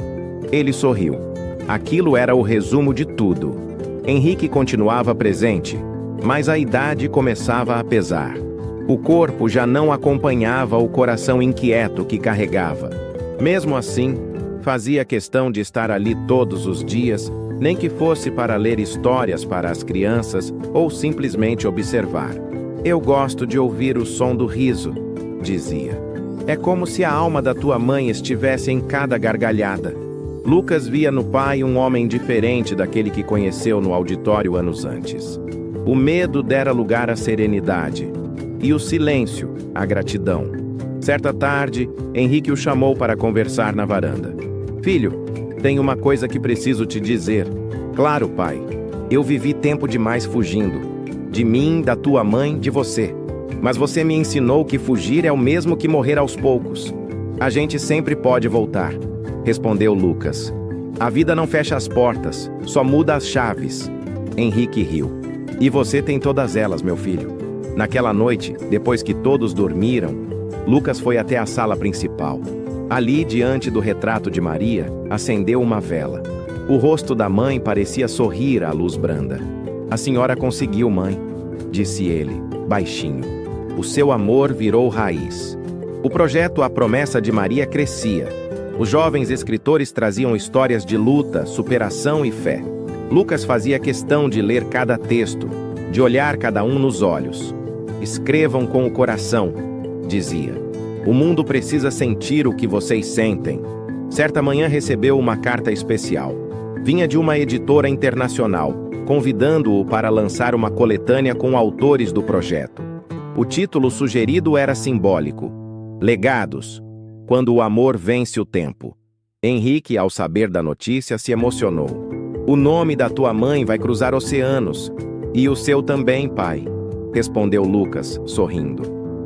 Ele sorriu. Aquilo era o resumo de tudo. Henrique continuava presente, mas a idade começava a pesar. O corpo já não acompanhava o coração inquieto que carregava. Mesmo assim, fazia questão de estar ali todos os dias, nem que fosse para ler histórias para as crianças ou simplesmente observar. Eu gosto de ouvir o som do riso, dizia. É como se a alma da tua mãe estivesse em cada gargalhada. Lucas via no pai um homem diferente daquele que conheceu no auditório anos antes. O medo dera lugar à serenidade. E o silêncio, a gratidão. Certa tarde, Henrique o chamou para conversar na varanda. Filho, tenho uma coisa que preciso te dizer. Claro, pai. Eu vivi tempo demais fugindo. De mim, da tua mãe, de você. Mas você me ensinou que fugir é o mesmo que morrer aos poucos. A gente sempre pode voltar, respondeu Lucas. A vida não fecha as portas, só muda as chaves. Henrique riu. E você tem todas elas, meu filho. Naquela noite, depois que todos dormiram, Lucas foi até a sala principal. Ali, diante do retrato de Maria, acendeu uma vela. O rosto da mãe parecia sorrir à luz branda. A senhora conseguiu, mãe, disse ele, baixinho. O seu amor virou raiz. O projeto A Promessa de Maria crescia. Os jovens escritores traziam histórias de luta, superação e fé. Lucas fazia questão de ler cada texto, de olhar cada um nos olhos. Escrevam com o coração, dizia. O mundo precisa sentir o que vocês sentem. Certa manhã recebeu uma carta especial. Vinha de uma editora internacional, convidando-o para lançar uma coletânea com autores do projeto. O título sugerido era simbólico: Legados, quando o amor vence o tempo. Henrique, ao saber da notícia, se emocionou. O nome da tua mãe vai cruzar oceanos. E o seu também, pai, respondeu Lucas, sorrindo.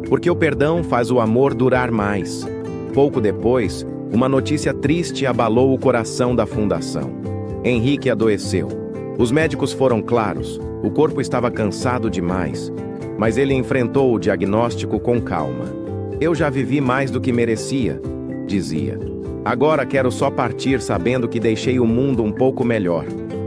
Porque o perdão faz o amor durar mais. Pouco depois, uma notícia triste abalou o coração da fundação. Henrique adoeceu. Os médicos foram claros, o corpo estava cansado demais, mas ele enfrentou o diagnóstico com calma. Eu já vivi mais do que merecia, dizia. Agora quero só partir sabendo que deixei o mundo um pouco melhor.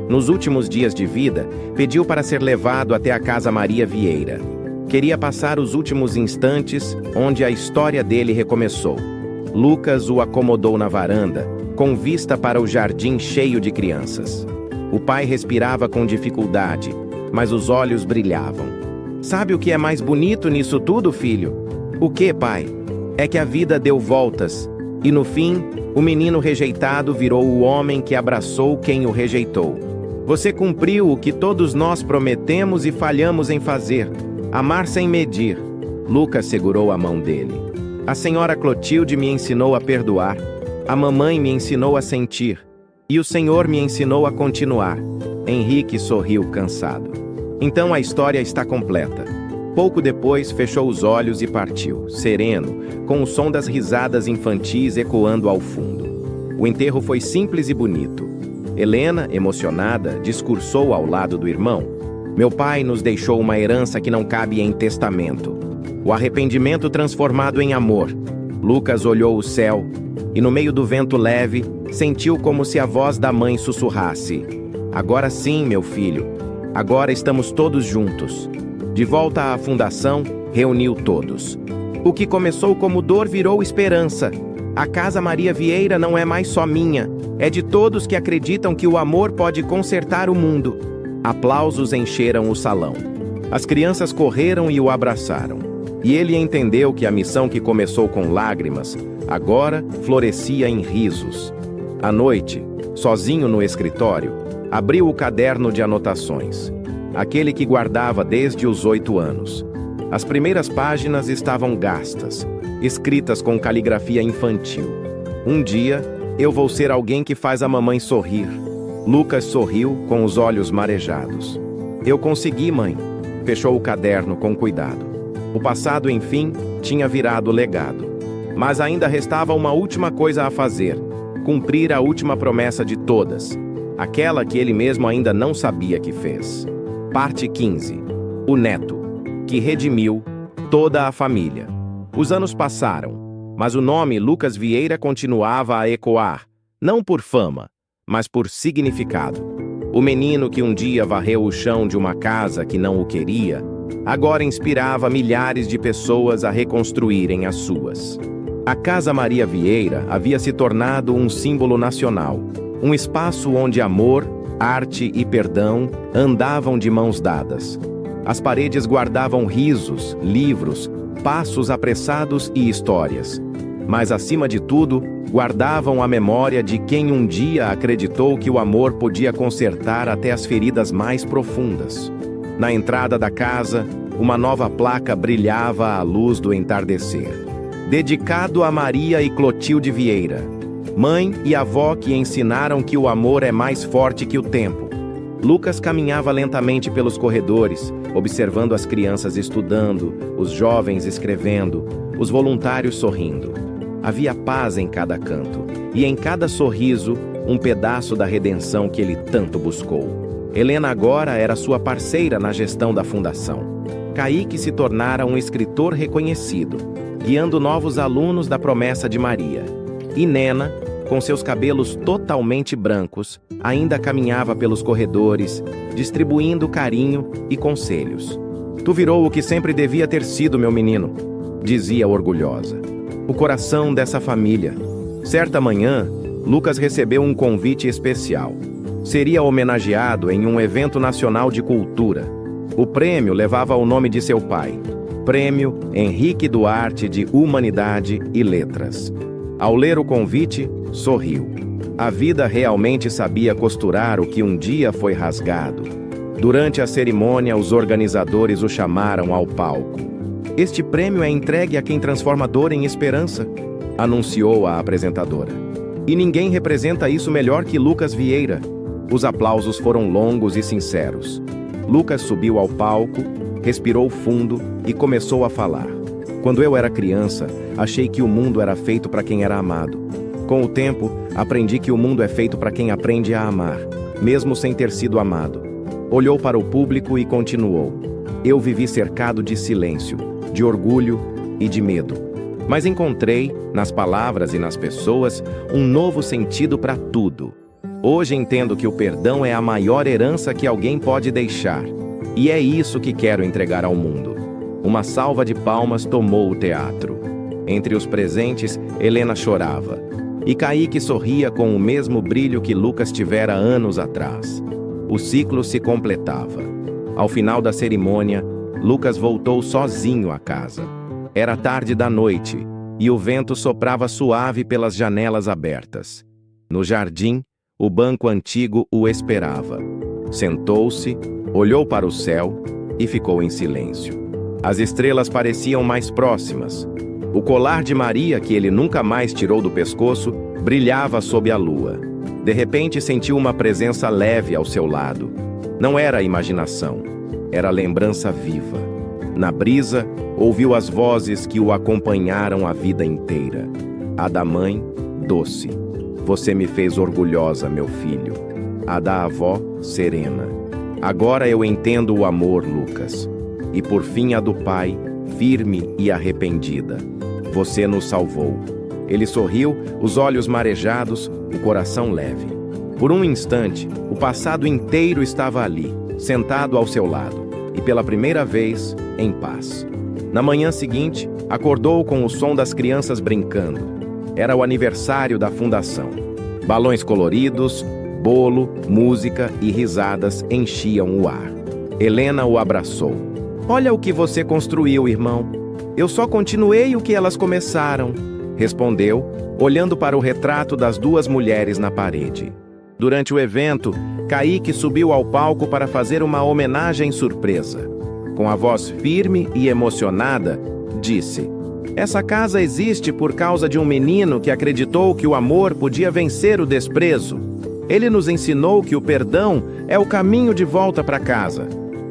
Nos últimos dias de vida, pediu para ser levado até a Casa Maria Vieira. Queria passar os últimos instantes onde a história dele recomeçou. Lucas o acomodou na varanda, com vista para o jardim cheio de crianças. O pai respirava com dificuldade, mas os olhos brilhavam. Sabe o que é mais bonito nisso tudo, filho? O que, pai? É que a vida deu voltas, e no fim, o menino rejeitado virou o homem que abraçou quem o rejeitou. Você cumpriu o que todos nós prometemos e falhamos em fazer. Amar sem medir. Lucas segurou a mão dele. A senhora Clotilde me ensinou a perdoar. A mamãe me ensinou a sentir. E o Senhor me ensinou a continuar. Henrique sorriu cansado. Então a história está completa. Pouco depois, fechou os olhos e partiu, sereno, com o som das risadas infantis ecoando ao fundo. O enterro foi simples e bonito. Helena, emocionada, discursou ao lado do irmão. Meu pai nos deixou uma herança que não cabe em testamento. O arrependimento transformado em amor. Lucas olhou o céu e, no meio do vento leve, sentiu como se a voz da mãe sussurrasse: agora sim, meu filho, agora estamos todos juntos. De volta à fundação, reuniu todos. O que começou como dor virou esperança. A Casa Maria Vieira não é mais só minha, é de todos que acreditam que o amor pode consertar o mundo. Aplausos encheram o salão. As crianças correram e o abraçaram. E ele entendeu que a missão que começou com lágrimas, agora florescia em risos. À noite, sozinho no escritório, abriu o caderno de anotações. Aquele que guardava desde os 8 anos. As primeiras páginas estavam gastas, escritas com caligrafia infantil. Um dia, eu vou ser alguém que faz a mamãe sorrir. Lucas sorriu com os olhos marejados. Eu consegui, mãe. Fechou o caderno com cuidado. O passado, enfim, tinha virado legado. Mas ainda restava uma última coisa a fazer: cumprir a última promessa de todas, aquela que ele mesmo ainda não sabia que fez. Parte 15. O neto, que redimiu toda a família. Os anos passaram, mas o nome Lucas Vieira continuava a ecoar, não por fama, mas por significado. O menino que um dia varreu o chão de uma casa que não o queria, agora inspirava milhares de pessoas a reconstruírem as suas. A Casa Maria Vieira havia se tornado um símbolo nacional, um espaço onde amor, arte e perdão andavam de mãos dadas. As paredes guardavam risos, livros, passos apressados e histórias. Mas, acima de tudo, guardavam a memória de quem um dia acreditou que o amor podia consertar até as feridas mais profundas. Na entrada da casa, uma nova placa brilhava à luz do entardecer. Dedicado a Maria e Clotilde Vieira, mãe e avó que ensinaram que o amor é mais forte que o tempo. Lucas caminhava lentamente pelos corredores, observando as crianças estudando, os jovens escrevendo, os voluntários sorrindo. Havia paz em cada canto, e em cada sorriso, um pedaço da redenção que ele tanto buscou. Helena agora era sua parceira na gestão da fundação. Kaique se tornara um escritor reconhecido, guiando novos alunos da promessa de Maria. E Nena, com seus cabelos totalmente brancos, ainda caminhava pelos corredores, distribuindo carinho e conselhos. Tu virou o que sempre devia ter sido, meu menino, dizia orgulhosa. O coração dessa família. Certa manhã, Lucas recebeu um convite especial. Seria homenageado em um evento nacional de cultura. O prêmio levava o nome de seu pai, Prêmio Henrique Duarte de Humanidade e Letras. Ao ler o convite, sorriu. A vida realmente sabia costurar o que um dia foi rasgado. Durante a cerimônia, os organizadores o chamaram ao palco. Este prêmio é entregue a quem transforma dor em esperança, anunciou a apresentadora. E ninguém representa isso melhor que Lucas Vieira. Os aplausos foram longos e sinceros. Lucas subiu ao palco, respirou fundo e começou a falar. Quando eu era criança, achei que o mundo era feito para quem era amado. Com o tempo, aprendi que o mundo é feito para quem aprende a amar, mesmo sem ter sido amado. Olhou para o público e continuou. Eu vivi cercado de silêncio, de orgulho e de medo. Mas encontrei, nas palavras e nas pessoas, um novo sentido para tudo. Hoje entendo que o perdão é a maior herança que alguém pode deixar. E é isso que quero entregar ao mundo. Uma salva de palmas tomou o teatro. Entre os presentes, Helena chorava. E Kaique sorria com o mesmo brilho que Lucas tivera anos atrás. O ciclo se completava. Ao final da cerimônia, Lucas voltou sozinho à casa. Era tarde da noite, e o vento soprava suave pelas janelas abertas. No jardim, o banco antigo o esperava. Sentou-se, olhou para o céu e ficou em silêncio. As estrelas pareciam mais próximas. O colar de Maria, que ele nunca mais tirou do pescoço, brilhava sob a lua. De repente sentiu uma presença leve ao seu lado. Não era imaginação, era lembrança viva. Na brisa, ouviu as vozes que o acompanharam a vida inteira. A da mãe, doce. Você me fez orgulhosa, meu filho. A da avó, serena. Agora eu entendo o amor, Lucas. E por fim a do pai, firme e arrependida. Você nos salvou. Ele sorriu, os olhos marejados, o coração leve. Por um instante, o passado inteiro estava ali, sentado ao seu lado, e pela primeira vez, em paz. Na manhã seguinte, acordou com o som das crianças brincando. Era o aniversário da fundação. Balões coloridos, bolo, música e risadas enchiam o ar. Helena o abraçou. Olha o que você construiu, irmão. Eu só continuei o que elas começaram, respondeu, olhando para o retrato das duas mulheres na parede. Durante o evento, Kaique subiu ao palco para fazer uma homenagem surpresa. Com a voz firme e emocionada, disse: Essa casa existe por causa de um menino que acreditou que o amor podia vencer o desprezo. Ele nos ensinou que o perdão é o caminho de volta para casa.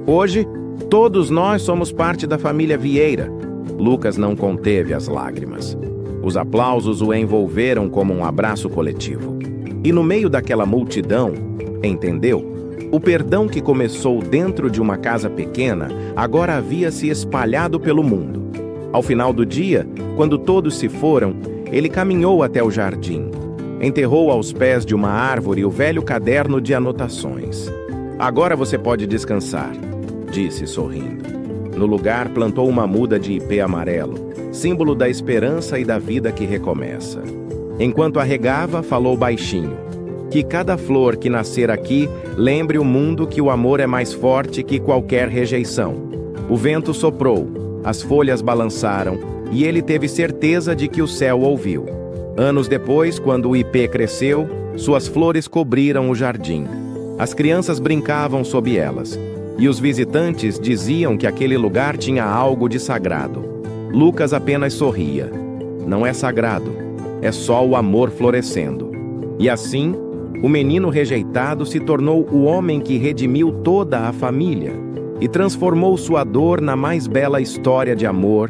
Hoje, todos nós somos parte da família Vieira. Lucas não conteve as lágrimas. Os aplausos o envolveram como um abraço coletivo. E no meio daquela multidão, entendeu? O perdão que começou dentro de uma casa pequena, agora havia se espalhado pelo mundo. Ao final do dia, quando todos se foram, ele caminhou até o jardim. Enterrou aos pés de uma árvore o velho caderno de anotações. Agora você pode descansar, disse sorrindo. No lugar, plantou uma muda de ipê amarelo, símbolo da esperança e da vida que recomeça. Enquanto a regava, falou baixinho. Que cada flor que nascer aqui lembre o mundo que o amor é mais forte que qualquer rejeição. O vento soprou, as folhas balançaram, e ele teve certeza de que o céu ouviu. Anos depois, quando o ipê cresceu, suas flores cobriram o jardim. As crianças brincavam sob elas, e os visitantes diziam que aquele lugar tinha algo de sagrado. Lucas apenas sorria. Não é sagrado, é só o amor florescendo. E assim, o menino rejeitado se tornou o homem que redimiu toda a família e transformou sua dor na mais bela história de amor